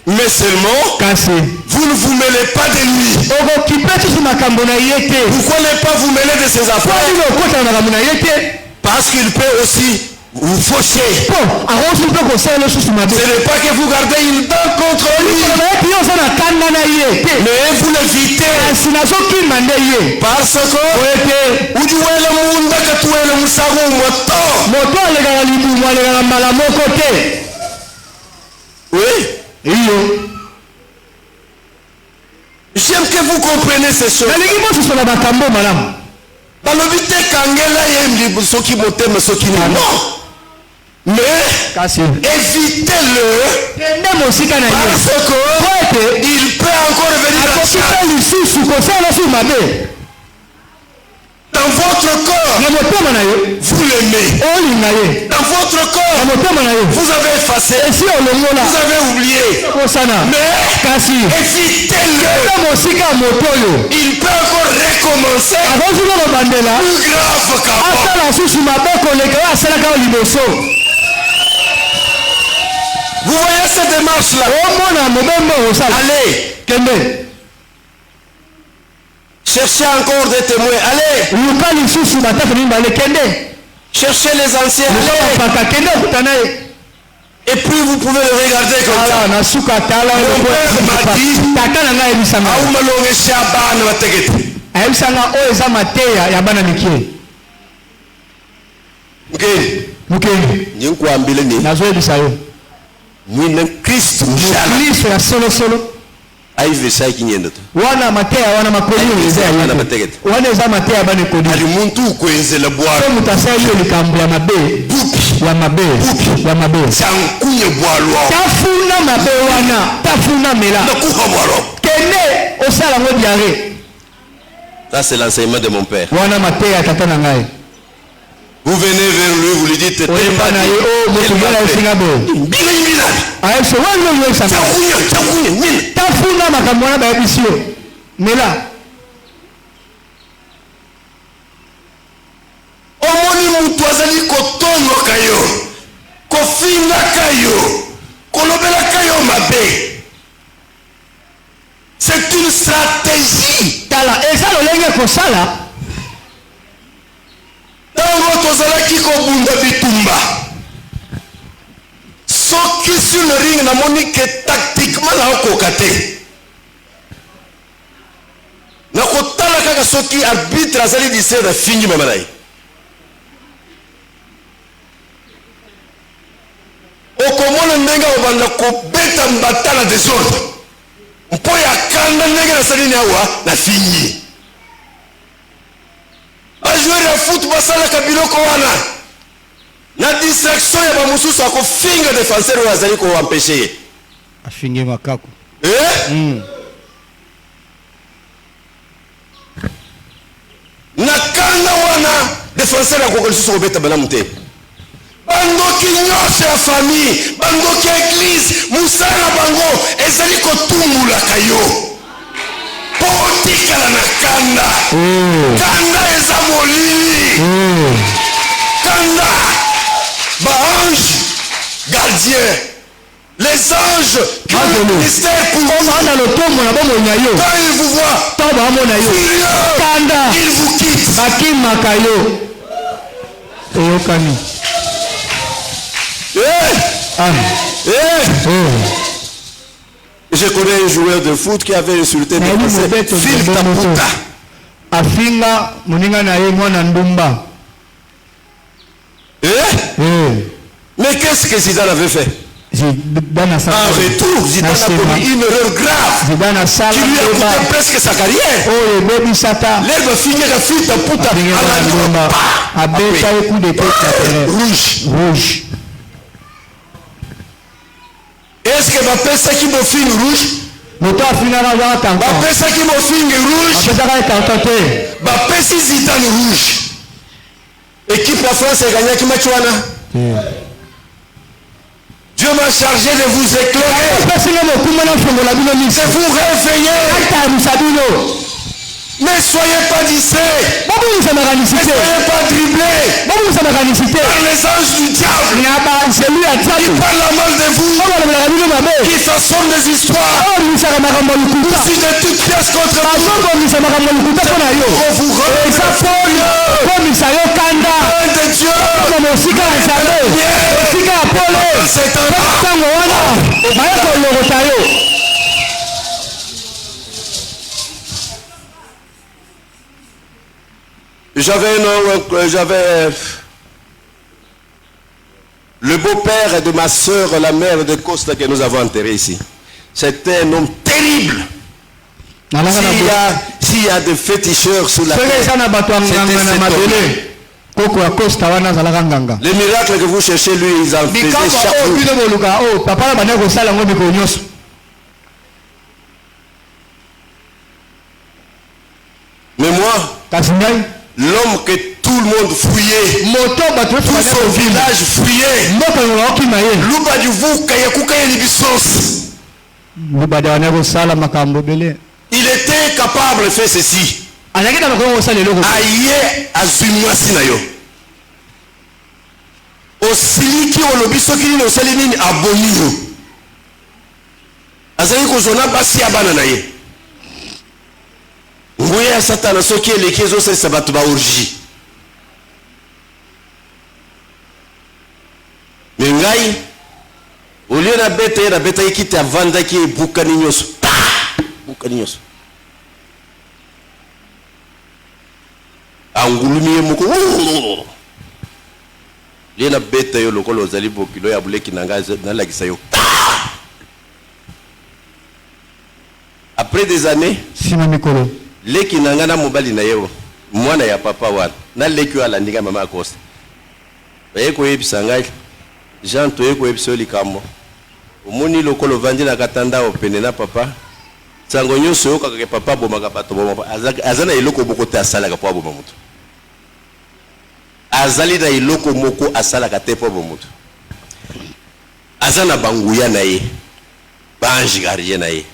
mais seulement vous ne vous mêlez pas de lui. Pourquoi ne pas vous mêler de ses affaires? Parce qu'il peut aussi Vous fauchez. Ce n'est pas que vous gardez une dent contre lui, mais vous l'évitez. Parce que oui. J'aime que vous compreniez ces choses. Non. Mais évitez-le parce qu'il peut encore venir à dans votre corps, vous l'aimez. Dans votre corps, vous avez effacé, vous avez oublié. Mais évitez-le. Il peut encore recommencer plus grave qu'avant. Vous voyez cette démarche-là? Allez. Cherchez encore des témoins. Allez. Cherchez les anciens. Allez. Et puis vous pouvez le regarder comme ça. Mon père m'a dit, wana matea wana makoyo wana za matea bane kodi alimuntu kwenzela bwalo mutasayo likambo ya mabe sankunye bwalo tafuna mabe wana tafuna mela nakuha bwalo kene osala ngo diarrhée. Ça c'est l'enseignement de mon père. Wana matea tata na ngai. Vous venez vers lui, vous lui dites c'est une stratégie. Tango tozalaki kobunda bitumba soki sur le ring namoni ke tactiquement naokoka te nakotala kaka soki arbitre azali disere na fingi mama na ye okomona ndenge obanda kobeta mbata na desordre mpo ya kanda ndenge nasali ni awa na fingi joueur ya foot basalaka biloko wana na distraction ya bamususu akofinga défenseur oyo azali koampeshe ye afinge makako na kanda wana défenseur akoka lisusu kobeta balamu te bandoki nyonso ya famille bandoki église mosala bango ezali kotumbulaka yo potikala na kanda kanda eza molili kanda baange gardien les anges qui ont le ministère pour vous quand ils vous voient furieux ils vous quittent je connais un joueur de foot qui avait insulté Phil Taputa. Afinga muninga na ye mwana ndumba. Mais qu'est-ce que Zidane avait fait? En retour, Zidane a commis une erreur grave qui lui a coûté presque sa carrière. L'herbe finit à Phil Taputa à la rouge. Est-ce que Mbappé c'est qui me filme rouge? Mbappé c'est qui me filme rouge? Mbappé c'est Zidane rouge. Équipe la France a gagné qui match wana? Dieu m'a chargé de vous éclairer, de vous réveiller. Ne soyez pas distraits, ne soyez pas dribblés par les anges du diable qui parlent mal de vous, qui façonnent des histoires aussi de toutes pièces contre vous. On vous réveille de Dieu, osika nzambe osika apolo tango wana baya kolokota yo. J'avais le beau-père de ma soeur, la mère de Costa que nous avons enterré ici. C'était un homme terrible. S'il y a des féticheurs sous la terre, les miracles que vous cherchez, lui, ils en faisaient chaque jour. Mais moi, l'homme que tout le monde fouillait, tout son village fouillait, il était capable de faire ceci. Aïe, azumwasi na yo. Osiliki olobisoki ni osalini abonio. Azali kozona basi abana na ye. Nguye ya satana soki elekezo sesa batu ba orgie. Mengai olio na beta ikite avanda ki bukani nyoso. Bukani nyoso. Angulumiye muko. Lena beta yo lokolo ozali bokilo ya buleki nanga na lakisa yo. Après des années, leki nanga na mobali na yo, mwana ya papa wana, na leki ala ndinga mama akosa. Bayeko yebisa ngai, Jean toyeko yebisa likambo. Omoni lokolo vandi na katanda opene na papa. Sango nyoso yo kaka papa bomaka bato bomaka. Azana eloko bokota asala ka po boma mutu. Azali na iloko moko asala ka te po boma mutu. Azana banguya na ye. Banji gariye na ye.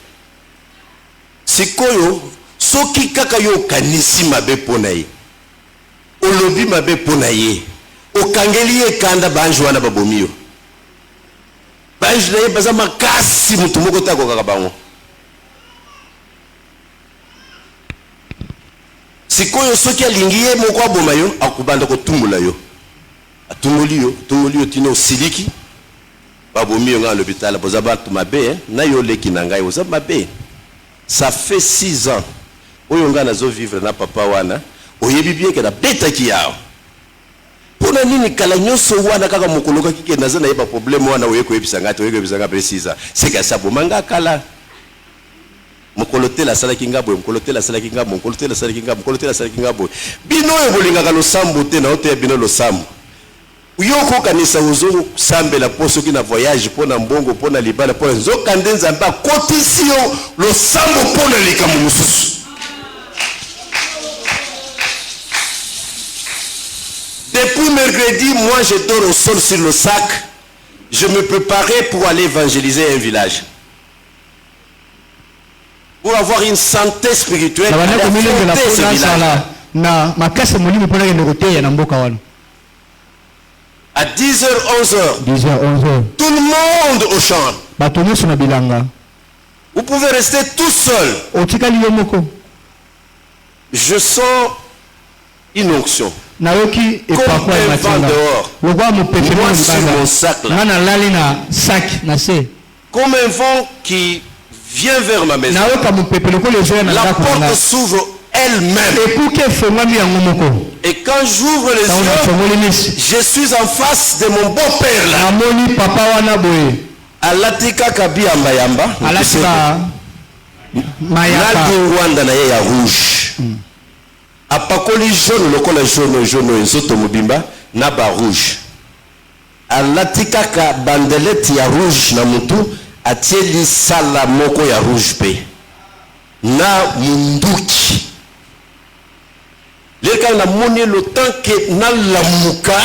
Sikoyo soki kaka yo kanisi mabe pona ye. Olobi mabe pona ye. Okangeli ye kanda banji wana babomiyo. Banji na ye baza makasi mutu moko tako kaka bango. Sikoyo soki alingiye moko aboma yo akubanda kotumula yo. Atumuli yo tino siliki. Babomiyo nga l'hôpital boza batu mabe na yo leki na ngai boza mabe. Ça fait 6 ans. Oyonga nazo vivre na papa wana. Oyebi bien que na beta ki yao. Pona nini kala nyoso wana kaka mokoloka kike naza na yeba problème wana oyeko yebisanga to oyeko yebisanga pe 6 ans. C'est que ça bomanga kala. Mokolote la sala kingabo, mokolote la sala kingabo, mokolote la sala kingabo, mokolote la sala kingabo. Bino ebolinga ka losambo te na ote bino losambo. Uyoko kanisa uzo sambe la poso ki na voyage pona mbongo pona libala pona nzoka ndenza mba kotisio losambo pona likamu mususu. Depuis mercredi, moi je dors au sol sur le sac. Je me préparais pour aller évangéliser un village. Pour avoir une santé spirituelle. À 10h, 11h. Tout le monde au champ. Vous pouvez rester tout seul. Je sens une onction. Comme un vent dehors. Moi sur mon sac là. Comme un vent qui vient vers ma maison. La porte s'ouvre elle-même. Et quand j'ouvre les yeux, je suis en face de mon beau-père là. Alatika kabi yamba. Rwanda na ya rouge. Apakoli jaune lokola jaune nzoto mobimba na ba rouge. Alatika ka bandelette ya rouge na mutu atieli sala moko ya rouge pe. Na munduki. Leka na moni le temps que na lamuka.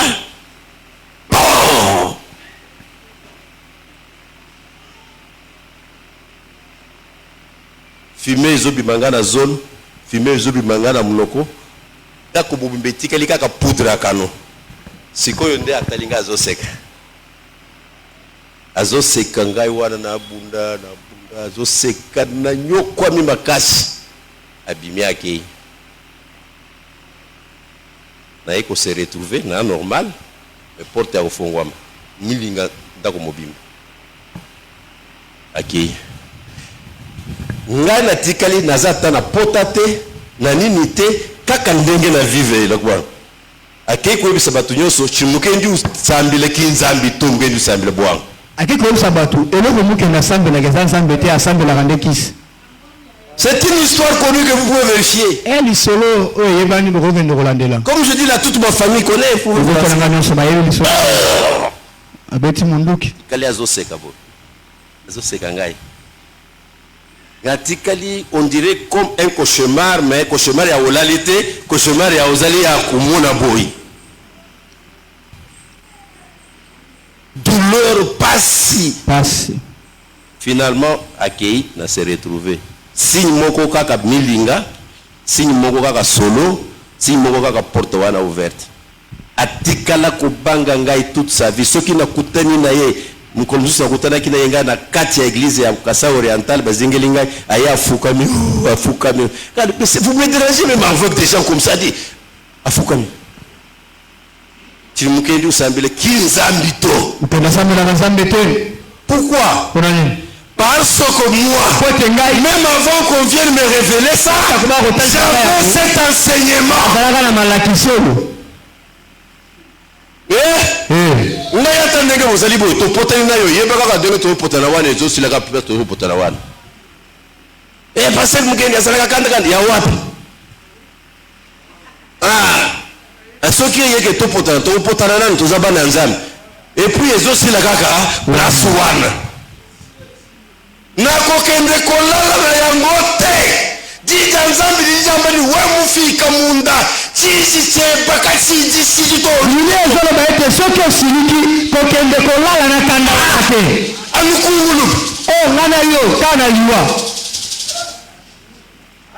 Oh! Fumée zobi mangana zone, fumée zobi mangana muloko. Tako bubimbe lika ka poudre kano. Sikoyo nde atalinga azoseka. Azoseka ngai wana na bunda azoseka na nyokwa mi makasi. Abimi yake. Na eko se retrouver na normal. porte ya kofongwama milinga ndako mobimba akei ngai natikali naza ata na pota te na nini te kaka ndenge na vive eloko akei koyebisa bato nyonso chimuke ndi usambeleki nzambi to muke ndi usambele bwangu akei koyebisa bato eloko mokende asambelaka eza nzambe te asambelaka nde kisi. C'est une histoire connue que vous pouvez vérifier. Comme je dis là, toute ma famille connaît. On dirait comme un cauchemar, mais cauchemar ya olalité, cauchemar ya ozali ya kumona boy. Douleur passe. Finalement, Akei n'a se retrouvé. Signe moko kaka milinga, signe moko kaka solo, signe moko kaka porte wana ouverte. Atikala kubanga ngai toute sa vie. Soki na kutani na ye, mukolusu na kutana kina yenga na kati ya église ya Kasa Oriental, bazingeli ngai aya afukami, afukami. Vous me dérangez même avec des gens comme ça dit. Afukami. Chimukendi usambile kinzambito. Pourquoi? Parce que moi, même avant qu'on vienne me révéler ça, j'avais cet enseignement. Et puis ils aussi la kaka nakokende kolala na yango te dija nzambi dijamba ni we mufika munda chichi chebaka chiji chiji to yule ezolo ba ete soki osiliki kokende kolala na kanda ate alukungulu ngana yo kana liwa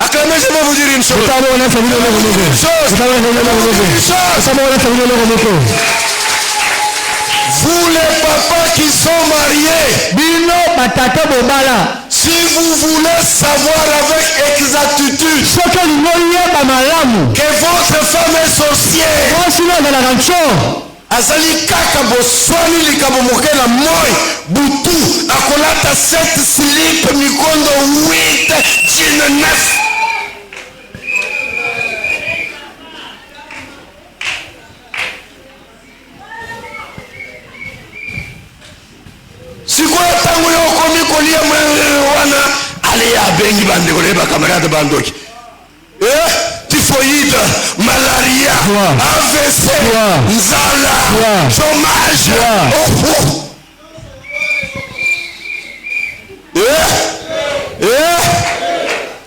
akame je vais vous dire une chose vous les papas qui sont mariés, si vous voulez savoir avec exactitude que votre femme est sorcière, azali kaka boswani likabo mokela moi butu akolata 7 slip mikondo 8 jean 9. Sikoya tango yo komi kolia wana ale ya bengi bande ko leba camarade bandoki typhoïde, malaria, AVC, nzala, chômage.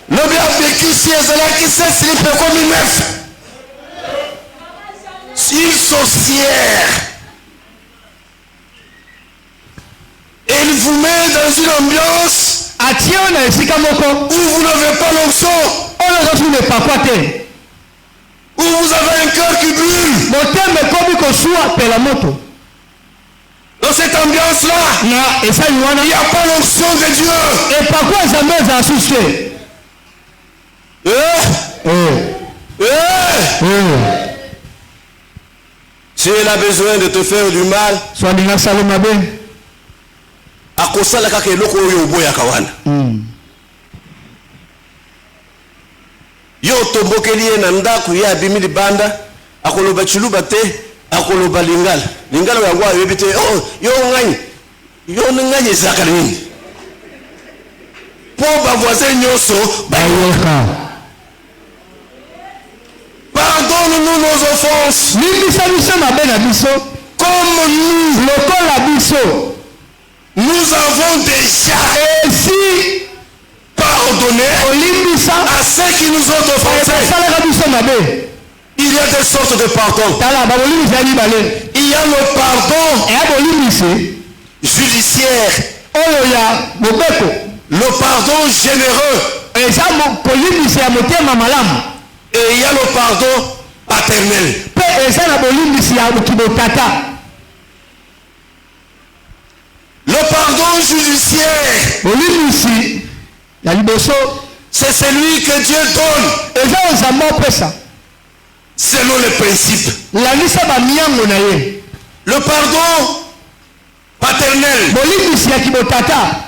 Le bien vécu si ezalaki se slip comme une meuf. Une sorcière. Elle vous met dans une ambiance où vous n'avez pas l'onction, où vous avez un cœur qui brûle. Dans cette ambiance-là, il n'y a pas l'onction de Dieu. Si elle a besoin de te faire du mal, akosala kaka eloko oyo oboyaka wana yo tombokeli ye na ndako ye abimi libanda akoloba chiluba te akoloba lingala yango ayebi te yo ngani ezaka nini po bavoisin nyonso bayoka. Pardonne-nous nos offenses comme nous avons déjà pardonné à ceux qui nous ont offensés. Il y a des sortes de pardon. Il y a le pardon judiciaire. Le pardon généreux. Et il y a le pardon paternel. Le pardon judiciaire, c'est celui que Dieu donne selon les principes. Le Le pardon paternel,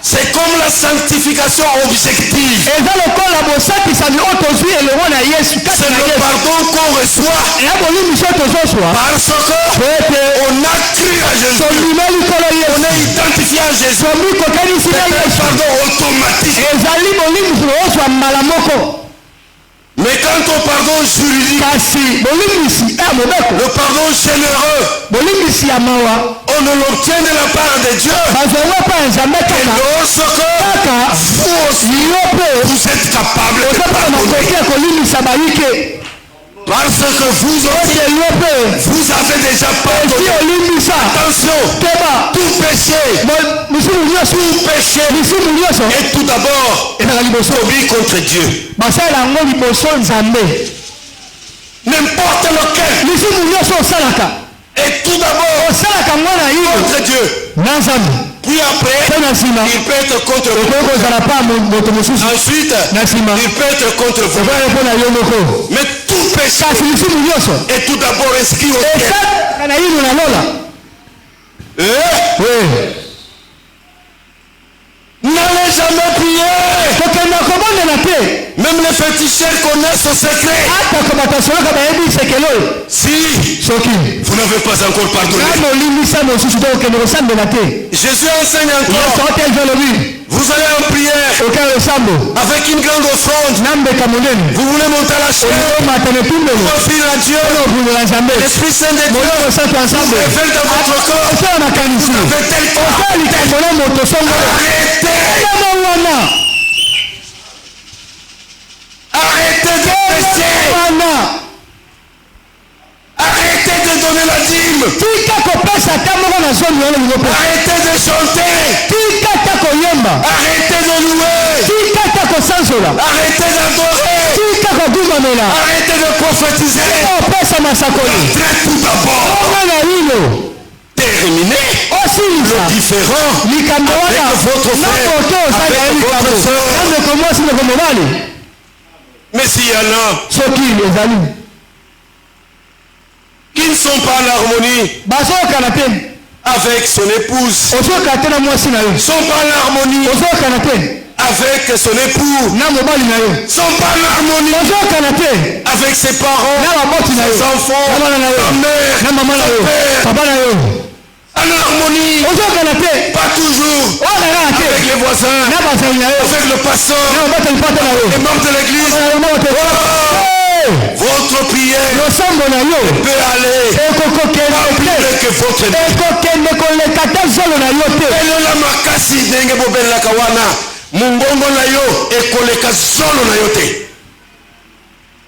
c'est comme la sanctification objective. C'est le pardon qu'on reçoit parce qu'on a cru à Jésus. On est identifié à Jésus. C'est un pardon automatique. Mais quant au pardon juridique, le pardon généreux, on ne l'obtient de la part de Dieu que lorsque vous êtes capable de pardonner. Parce que vous aussi, vous avez déjà pardonné. Attention, tout péché est tout d'abord obéi contre Dieu. N'importe lequel est tout d'abord contre Dieu. Puis après, il peut être contre vous. Ensuite, il peut être contre vous. Mais tout péché est tout d'abord inscrit au ciel. N'allez jamais prier. Même les féticheurs connaissent ce secret. Si vous n'avez pas encore pardonné, Jésus enseigne encore. Vous allez en prière avec une grande offrande. Vous voulez monter à la chair, vous offrir à Dieu l'Esprit Saint de Dieu vous révèle dans votre corps. Vous avez tel cas. Arrêtez de pécher. Arrêtez de donner la dîme. Arrêtez de chanter. Arrêtez de louer. Arrêtez d'adorer. Arrêtez de prophétiser. Entrez tout d'abord. Terminez le différent avec votre frère, avec votre soeur. Mais s'il y en a qui ne sont pas en harmonie avec son épouse, ne sont pas en harmonie avec son époux, ne sont pas en harmonie avec ses parents, ses enfants, sa mère, son père, en harmonie, pas toujours avec les voisins, avec le pasteur, les membres de l'église. Votre prière peut aller plus que votre nez. Elela makasi ndenge bobelaka wana mungongo na yo ekoleka zolo na yo te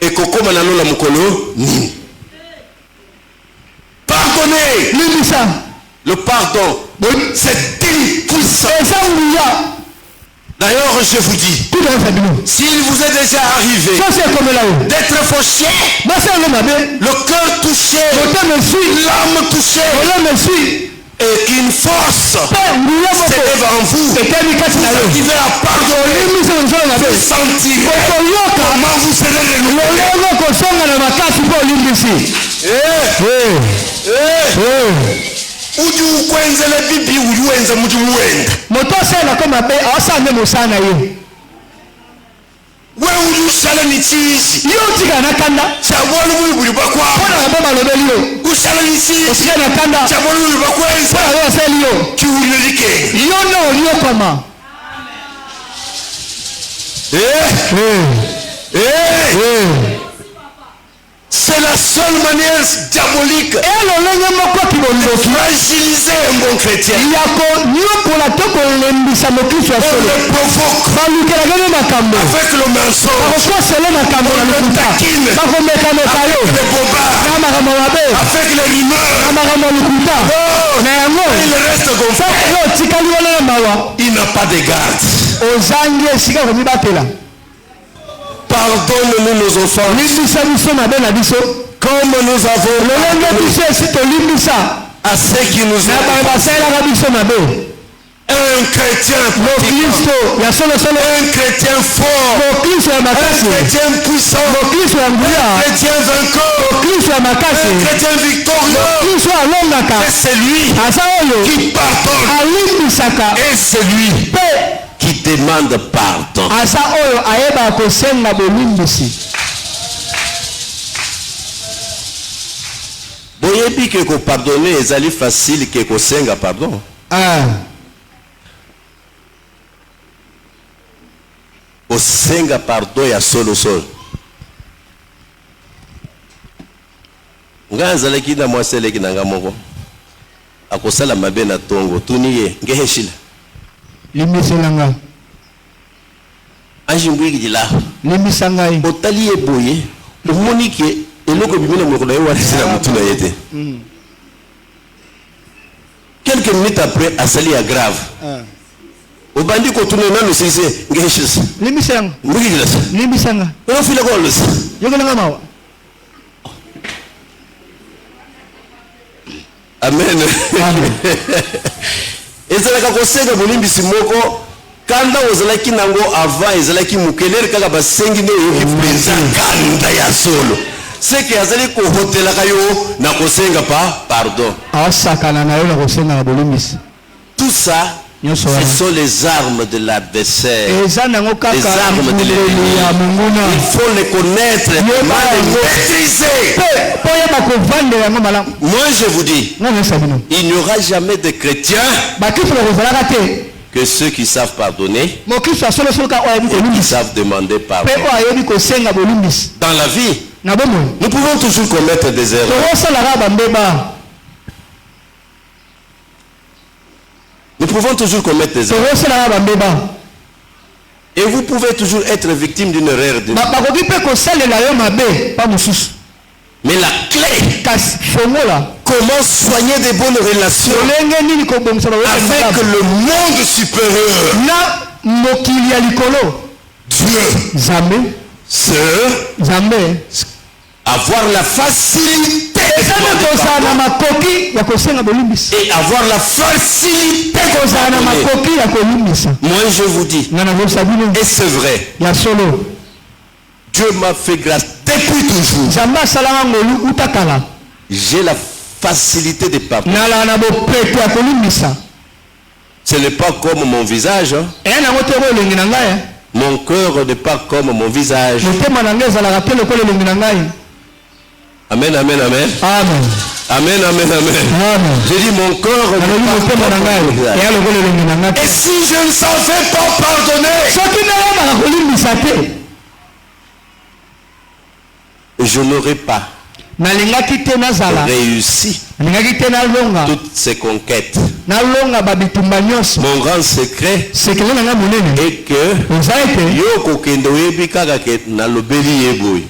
ekokoma na lola mukolo nini. Pardonnez. Le pardon, c'est une puissance. D'ailleurs, je vous dis, s'il vous est déjà arrivé d'être fauché, le cœur touché, l'âme touchée, et qu'une force s'élève en vous, vous arrivez à pardonner, vous sentirez comment vous serez renouvelé. Uju ukwenzele bibi ujuenza mtu muenda. Motosela koma be asande musana yo. We uju sala ni chizi. Yo tika nakanda. Chabolu buli bakwa. Bona ngaba lobeli yo. Usala ni chizi. Tika nakanda. Chabolu buli bakwa. Bona yo seli yo. Kiulirike. Yo no yo koma. C'est la seule manière diabolique de fragiliser un bon chrétien. On le provoque avec le mensonge, on le taquine avec les bobards, avec les rumeurs. Il reste gonflé. Il n'a pas de garde. Pardonne-nous nos enfants comme nous avons à ceux qui nous ont. Un chrétien Kristo ya solo solo un chrétien fort, Kristo ya makasi un chrétien puissant, Kristo ya nguya un chrétien vainqueur, Kristo ya makasi un chrétien victorieux. Kristo alongaka C'est lui asa oyo qui pardonne alimbisaka et c'est lui qui demande pardon. asa oyo ayeba kosenga bolimbisi. Boyebi ke ko pardonner ezali facile ke ko senga pardon. Osenga pardon ya solo solo. Nga nzalaki na mwaseleki nanga moko. Akosala mabe na tongo tuniye ngeheshila. Limiselanga. Anjimbwiki dila. Limisangai. Otali eboye. Omonike eloko bimina moko na yewa sina mutuna yete. Quelques minutes après asali ya grave. Obandi ko tunu na lusise ngeheshila. Limiselanga. Mbwiki dila. Limisanga. Ono fila ko lusi. Yogelanga mawa. Amen. Ezalaka kosenga bolimbisi moko kanda ozalaki nango avant ezalaki mukelere kaka basengi ne yoki presa kanda ya solo. Seke azali ko hotelaka yo na kosenga pardon. Asakana na yo na kosenga bolimbisi. Tout ça ce sont les armes de l'adversaire. Les armes de l'ennemi. Il faut les connaître, les maîtriser. Moi je vous dis, il n'y aura jamais de chrétiens que ceux qui savent pardonner et qui savent demander pardon. Dans la vie, nous pouvons toujours commettre des erreurs. Nous pouvons toujours commettre des erreurs. Et vous pouvez toujours être victime d'une erreur. Mais la clé, comment soigner des bonnes relations avec le monde supérieur, Dieu, sœur, avoir la facilité et avoir la facilité. Moi je vous dis, et c'est vrai, Dieu m'a fait grâce depuis toujours. J'ai la facilité de pardonner. Ce n'est pas comme mon visage. Mon cœur n'est pas comme mon visage. Amen, amen, amen. Amen. Amen, amen, amen. J'ai dit mon cœur n'est pas comme mon visage. Et si je ne savais pas pardonner, je n'aurais pas réussi toutes ces conquêtes. Mon grand secret est que Yoko Kendo Ebi Kagake Nalobeli Eboy.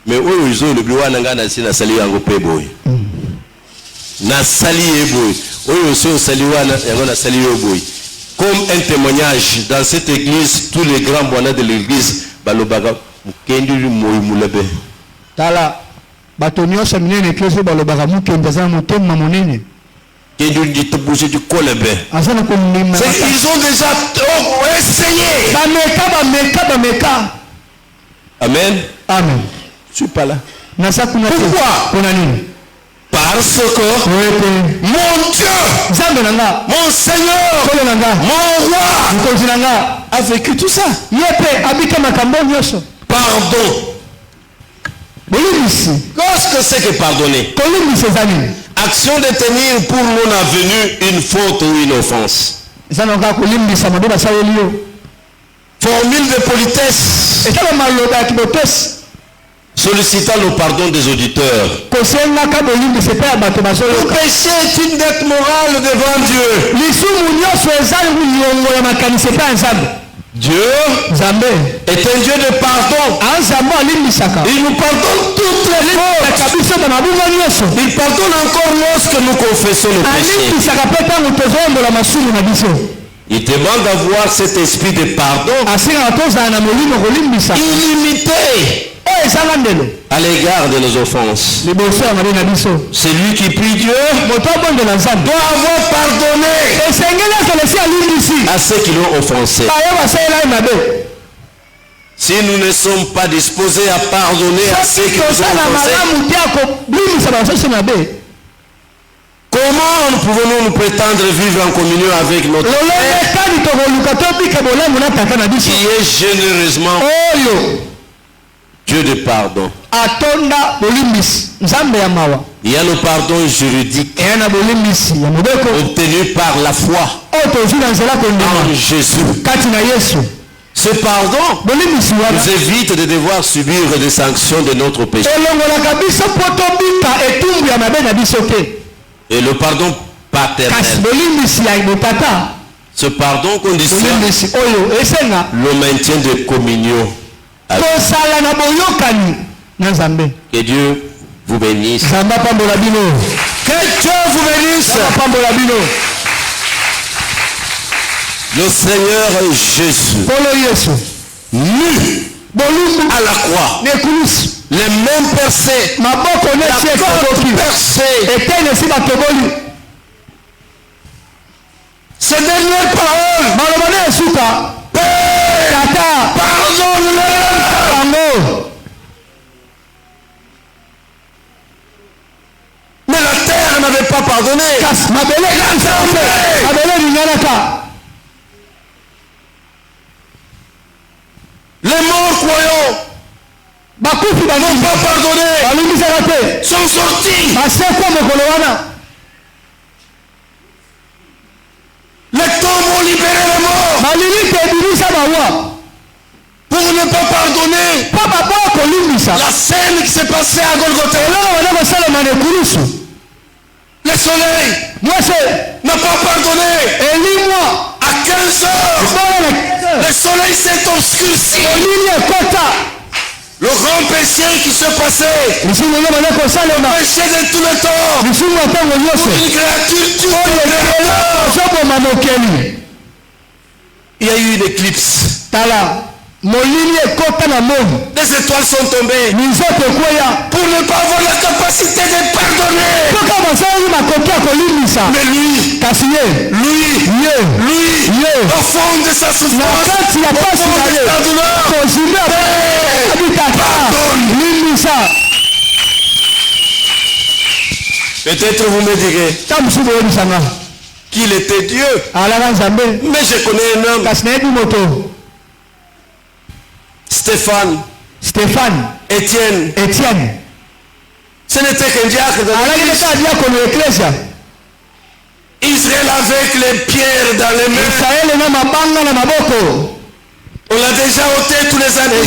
Mais où ils ont le bureau na sali yango peboy. Na sali eboy. Où ils saliwana yango na sali eboy. Comme un témoignage dans cette église, tous les grands bonheurs de l'église balobaga mukendi moyi mulebe. Tala batonyo samine église balobaga mukenda za motema monene. Kendi ndi tobuje du kolebe. Asana ko ndima. Ils ont déjà essayé. Bameka. Amen. Amen. Je suis pas là. Pourquoi? Parce que mon Dieu, mon Seigneur, mon roi a vécu tout ça. Pardon. Qu'est-ce que c'est que pardonner? Action de tenir pour mon avenue une faute ou une offense. Formule de politesse. Sollicitant le pardon des auditeurs. Le péché est une dette morale devant Dieu. Dieu est un Dieu de pardon. Il nous pardonne toutes les fautes. Il pardonne encore lorsque nous confessons le péché. Il demande d'avoir cet esprit de pardon illimité. à l'égard de nos offenses. Celui qui prie Dieu doit avoir pardonné à ceux qui l'ont offensé. Si nous ne sommes pas disposés à pardonner à ceux qui nous ont offensés, comment pouvons-nous nous prétendre vivre en communion avec notre Père qui est généreusement Dieu de pardon? Il y a le pardon juridique obtenu par la foi en Jésus. Ce pardon nous évite de devoir subir des sanctions de notre péché. Et le pardon paternel. Ce pardon conditionne le maintien de communion. Que Dieu vous bénisse. Que Dieu vous bénisse. Le Seigneur Jésus, nu à la croix, les mêmes percées, la porte percée. Ces dernières paroles, Père, pardonne-leur. Mais la terre n'avait pas pardonné. Les morts croyants n'ont pas pardonné, sont sortis. Les tombes ont libéré les morts pour ne pas pardonner la scène qui s'est passée à Golgotha. Le soleil n'a pas pardonné. À 15 heures, le soleil s'est obscurci. Le grand péché qui se passait, le péché de tout le temps, une créature tuée. Il y a eu une éclipse. Les étoiles sont tombées pour ne pas avoir la capacité de pardonner. Mais lui, au fond de sa souffrance, au fond de sa douleur, peut-être vous me direz qu'il était Dieu. Mais je connais un homme, Stéphane, Étienne. Ce n'était qu'un diacre de l'Église. Israël avec les pierres dans les mains. On l'a déjà ôté tous les années.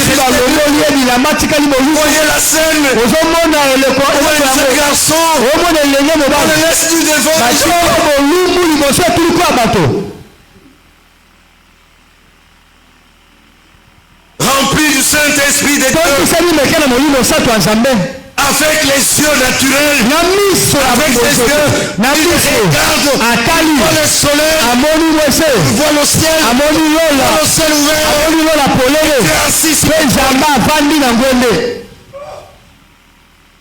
Voyez la scène. Voyez ce garçon. On le laisse du devant. Rempli du Saint-Esprit de Dieu. Avec les yeux naturels, avec les yeux, il regarde, voit le soleil, voit le ciel ouvert, il est assis sur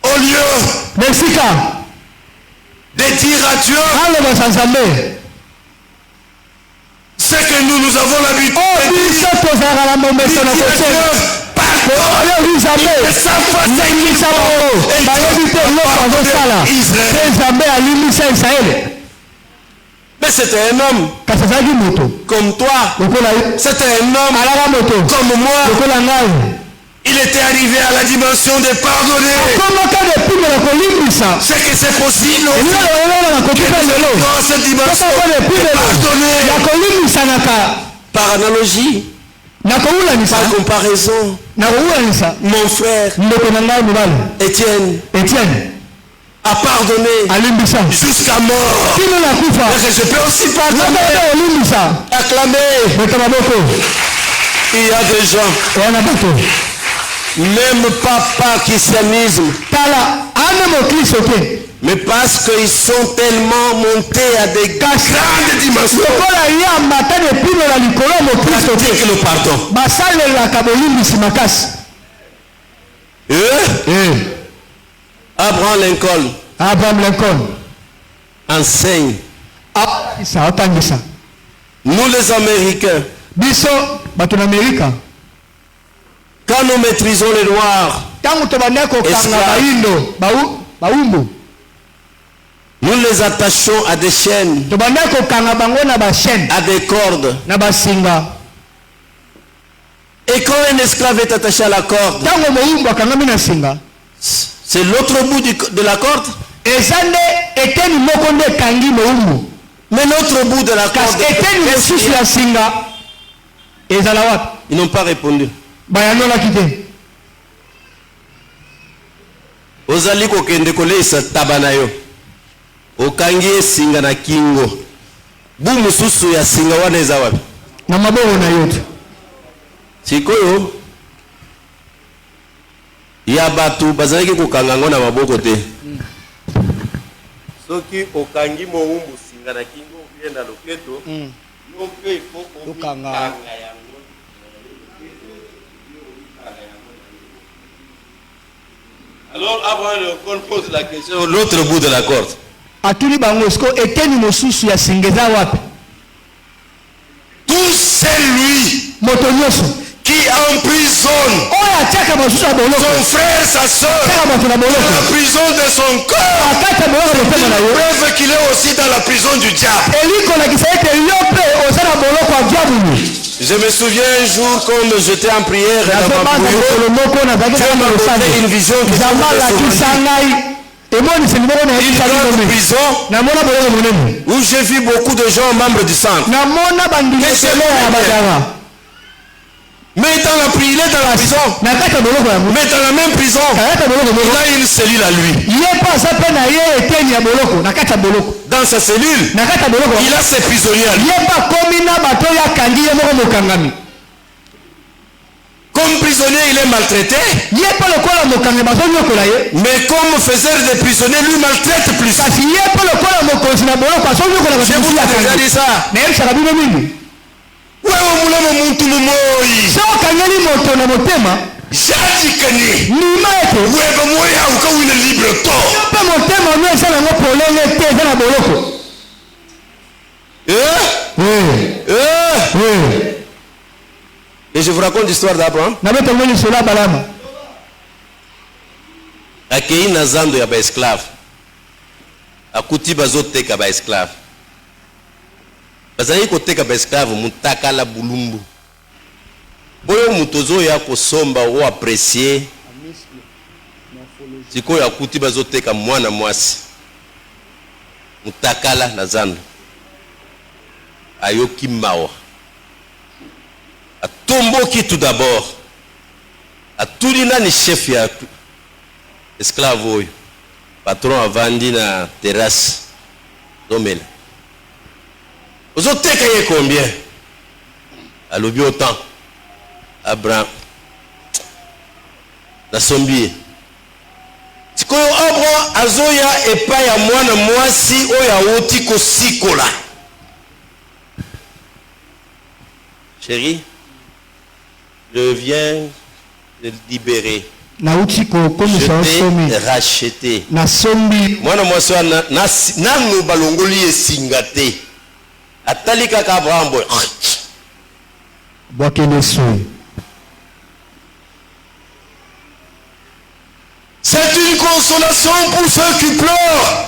au lieu de dire à Dieu ce que nous avons l'habitude de dire mais c'était un homme comme toi, c'était un homme comme moi. Il était arrivé à la dimension de pardonner. C'est que c'est possible dans cette dimension de pardonner par analogie, par comparaison. Mon frère Étienne a pardonné jusqu'à mort. Je peux aussi pardonner, acclamer. Il y a des gens, même pas par christianisme, mais parce qu'ils sont tellement montés à des grandes dimensions, pratiquent le pardon. Abraham Lincoln enseigne. Ça. Nous les Américains, quand nous maîtrisons les Noirs, nous les attachons à des chaînes, à des cordes. Et quand un esclave est attaché à la corde, c'est l'autre bout de la corde. Mais l'autre bout de la corde, ils n'ont pas répondu. Ozali kokende kolesa tabanayo. Okangi esinga na kingo. Bu mususu ya singa wana eza wapi? Na maboko na yote. Sikoyo ya batu bazalaki kokanga ngo na maboko te. Soki okangi moumbu singa na kingo ukienda loketo, no pe ifo okanga yango. Alors Abraham pose la question l'autre bout de la corde. Atuli bango sko eteni mosusu ya singeza wapi? Tout c'est lui qui emprisonne son frère, sa soeur dans la prison de son corps. Preuve qu'il est aussi dans la prison du diable. Je me souviens un jour quand j'étais en prière une vision où j'ai vu beaucoup de gens membres du centre. Mais il est dans la prison. Mais dans la même prison, il a une cellule à lui. Dans sa cellule, il a ses prisonniers à lui. Comme prisonnier, il est maltraité. Mais comme faiseur des prisonniers, lui maltraite plus. Je vous ai déjà dit ça. Et je vous raconte l'histoire d'Abraham. Akei nazando ya ba esclave. Akuti bazoteka ba esclave. Bazali koteka ba esclave mutaka la bulumbu. Boyo mutozo ya kosomba o apprécier. Siko ya kuti bazoteka mwana mwasi. Mutakala nazando. Ayoki mawa. Atomboki tout d'abord. Atulina ni chef ya esclave oyo. Patron avandi na terrasse. Domela. Ozoteka ye combien? Alobi autant. Abraham. Nasombi. Sikoyo Abraham azoya epa ya mwana mwasi oya oti kosikola. Chérie, je viens de libérer. Je t'ai racheté. Mwana mwasi nanu balongoli esingate. Atali kaka Abraham boy. C'est une consolation pour ceux qui pleurent.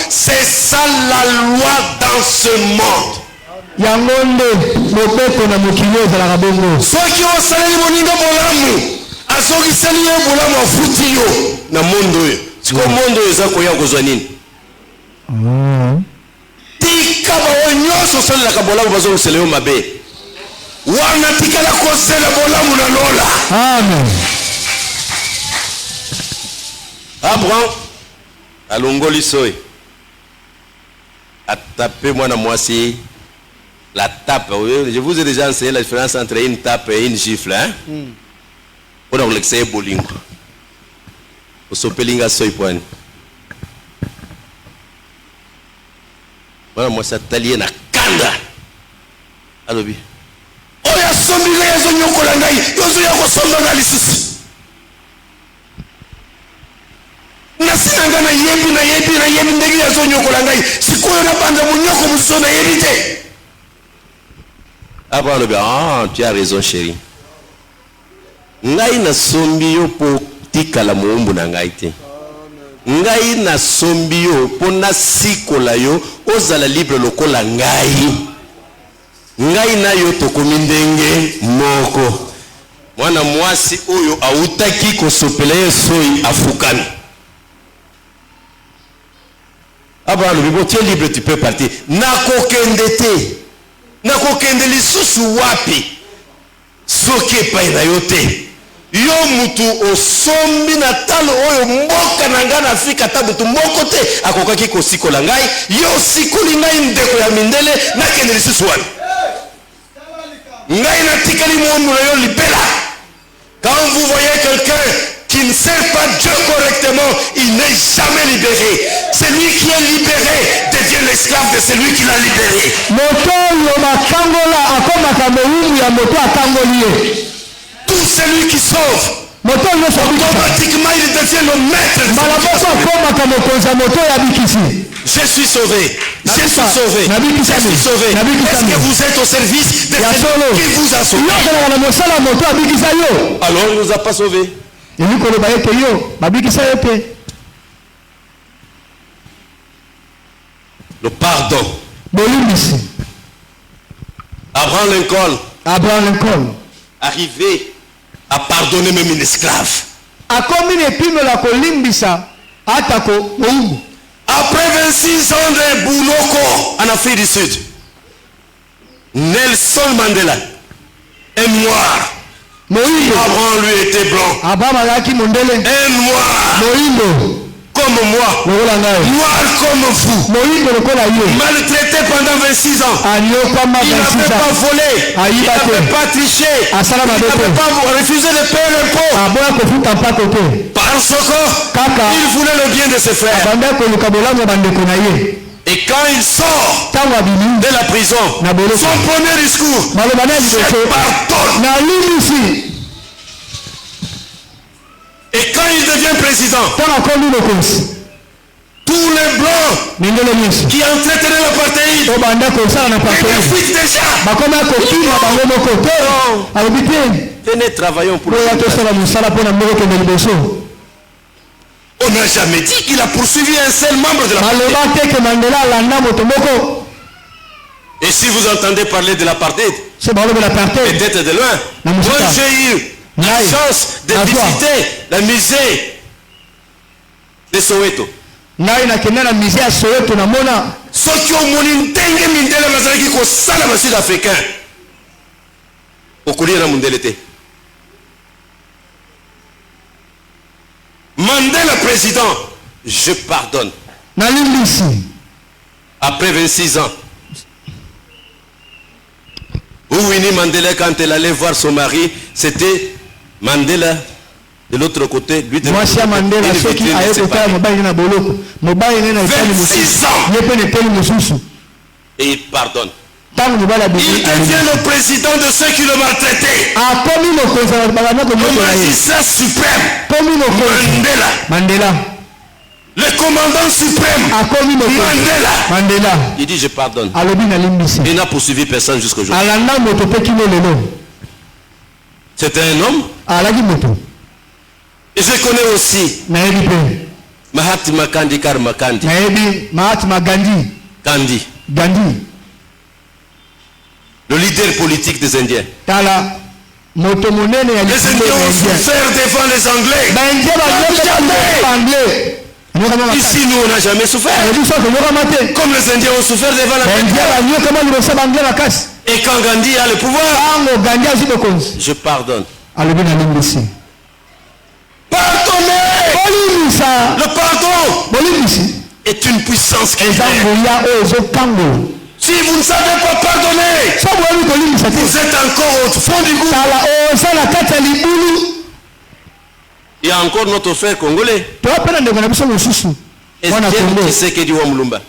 C'est ça la loi dans ce monde. Ceux qui ont salé moninga bolamu, asoki sali bolamu afuti yo na mondo yo. Siko mondo eza koya kozwa nini? Tika ba onyoso sala ka bolamu bazo sele yo mabe. Wana tika la kosela bolamu na lola. Amen. Abraham alongoli soy. A tapé mwana mwasi. La tape, je vous ai déjà enseigné la différence entre une tape et une gifle. Hein? On a l'excès bolingo. Au sopelinga soy point. Voilà, moi, ça t'allie na kanda. Alobi. Oya sombiga ya zonyo kolangai, yozo ya kosomba na lisusu. Nasinanga na yebi ndegi ya zonyo kolangai, sikoyo na banda munyoko muso na yebite. Après alobi, ah, tu as raison chérie. Ngai na sombi yo po tikala muumbu na ngai te. Ngai na sombi yo po na sikola yo ozala libre lokola ngai. Ngai na yo tokomi ndenge moko. Mwana mwasi oyo autaki kosopela ye soi afukani. Abraham, le tu es libre, tu peux partir. Nakokende te. Nakokende lisusu wapi. Soke pa ina yote. Yo mutu osombi na talo oyo mboka na nga na Afrika tabutu mboko te. Akokaki kosikola ngai. Yo sikoli ngai ndeko ya mindele. Nakende lisusu wapi. Ngai na tikali mwonu na yo libela. Quand vous voyez quelqu'un qui ne sert pas Dieu correctement, il n'est jamais libéré. Celui qui est libéré devient l'esclave de celui qui l'a libéré. Tout celui qui sauve, automatiquement il devient le maître. Je suis sauvé. Je suis sauvé. Je suis sauvé. Est-ce que vous êtes au service de celui qui vous a sauvé? Alors il ne nous a pas sauvés. Le pardon. Abraham Lincoln arrivé à pardonner même une esclave. Après 26 ans de bouloko en Afrique du Sud, Nelson Mandela est noir. Abraham lui était blanc. Un noir. Comme moi, noir comme vous, maltraité pendant 26 ans. Il n'avait pas volé, il n'avait pas triché, il n'avait pas refusé de payer l'impôt. Parce qu'il voulait le bien de ses frères. Et quand il sort de la prison, son premier discours, je pardonne. Et quand il devient président, tous les blancs qui entretenaient l'apartheid, ils fuient déjà. Venez, travaillons pour le On n'a jamais dit qu'il a poursuivi un seul membre de l'apartheid. Et si vous entendez parler de l'apartheid, peut-être de loin, moi j'ai eu la chance de visiter le musée de Soweto. Soki omoni ndenge mindele bazalaki kosala ba sud-africain okolia na mundele te. Mandela président, je pardonne. Après 26 ans, Winnie Mandela, quand elle allait voir son mari, c'était Mandela de l'autre côté, lui de l'autre côté. 26 ans. Et il pardonne. Il devient le président de ceux qui le maltraitaient. Le magistrat suprême, Mandela. Le commandant suprême, Mandela. Il dit je pardonne. Il n'a poursuivi personne jusqu'aujourd'hui. C'était un homme. Et je connais aussi Mahatma Gandhi Karma Gandhi. Le leader politique des Indiens. Les Indiens ont souffert devant les Anglais. Ici, nous, on n'a jamais souffert. Comme les Indiens ont souffert devant la. Et quand Gandhi a le pouvoir, je pardonne. Pardonnez. Le pardon est une puissance qui est. Si vous ne savez pas pardonner, vous êtes encore au fond du gouffre. Il y a encore notre frère congolais. Est-ce qui sait que dit Wamulumba?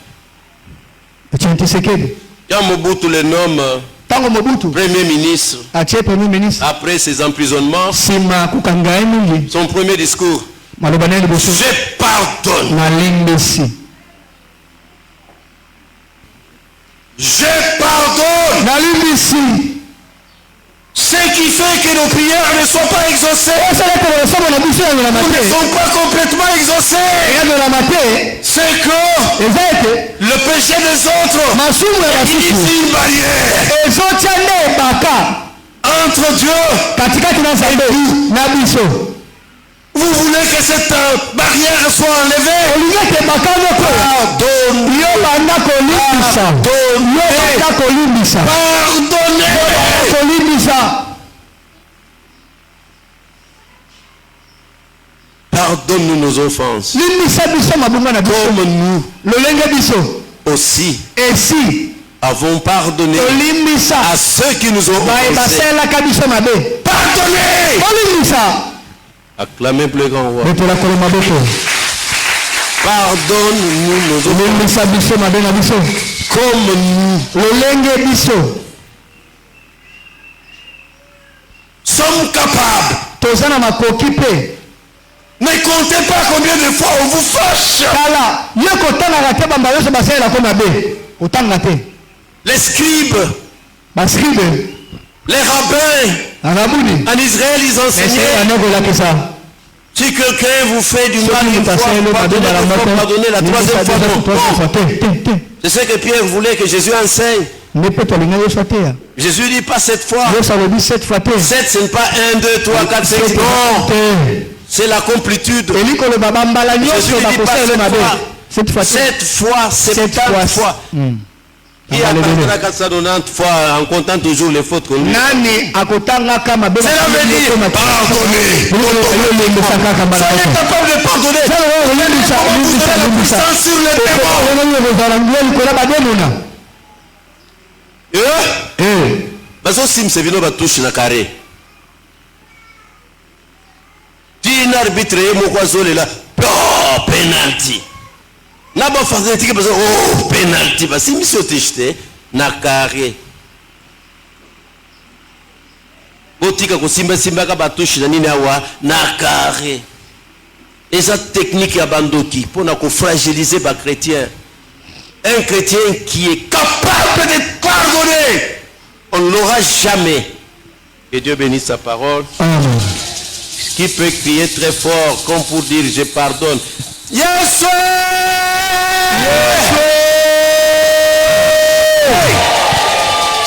Quand Mobutu le nomme Premier ministre, après ses emprisonnements, son premier discours, je pardonne. Je pardonne. Ce qui fait que nos prières ne sont pas exaucées. Ne sont pas complètement exaucées. C'est que le péché des autres est une barrière entre Dieu et nous. Vous voulez que cette barrière soit enlevée? Pardonne-nous nos offenses. Comme nous aussi avons pardonné à ceux qui nous ont offensés. Pardonnez! Acclamez plus grand roi. Pardonne-nous nos offenses. Comme nous sommes capables. Ne comptez pas combien de fois on vous fâche. Les scribes, les rabbins, en Israël, ils enseignaient. Si quelqu'un vous fait du mal une fois, pardonnez la troisième fois. C'est ce que Pierre voulait que Jésus enseigne. Jésus dit pas 7 fois. 7, ce n'est pas 1, 2, 3, 4, 5. Non. C'est la complétude. Jésus dit pas 7 fois. 7 fois, 70 fois. Qui attendra 490 fois en comptant toujours les fautes qu'on lui a. Cela veut dire pardonner. Soyez capable de pardonner. Vous avez la puissance sur les démons. Bazo sim se vino batouche na carré. Ti na arbitre mo kwa zole la. Oh, penalty. Na ba fazer tiki bazo oh penalty ba sim se otiste na carré. Botika ko simba ka batouche na nini awa na carré. Esa technique ya bandoki pour na ko fragiliser ba chrétien. Un chrétien qui est capable de pardonner, on ne l'aura jamais. Que Dieu bénisse sa parole. Amen. Qui peut crier très fort comme pour dire je pardonne. Yes!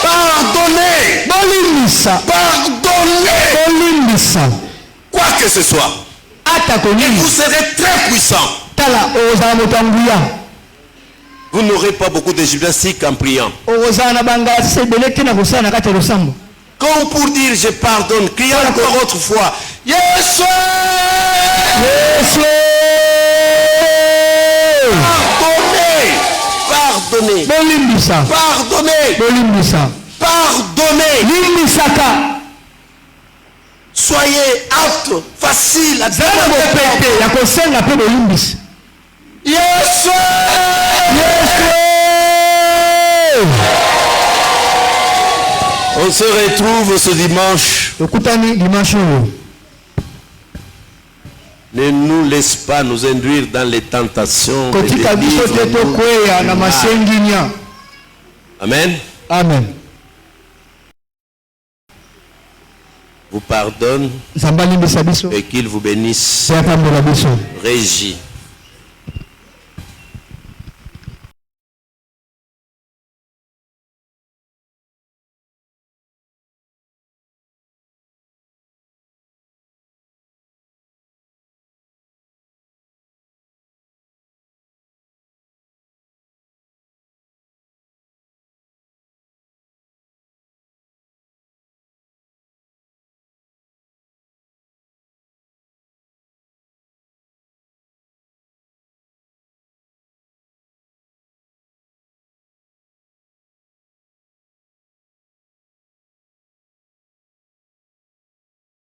Pardonnez! Pardonnez! Quoi que ce soit. Et vous serez très puissant. Vous n'aurez pas beaucoup de gymnastique en priant. Comme pour dire je pardonne, criez encore autrefois. Yes! Pardonnez! Pardonnez! Soyez apte, facile à dire. Yes! On se retrouve ce dimanche. Ne nous laisse pas nous induire dans les tentations. Amen. Amen. Vous pardonne et qu'il vous bénisse. Régis.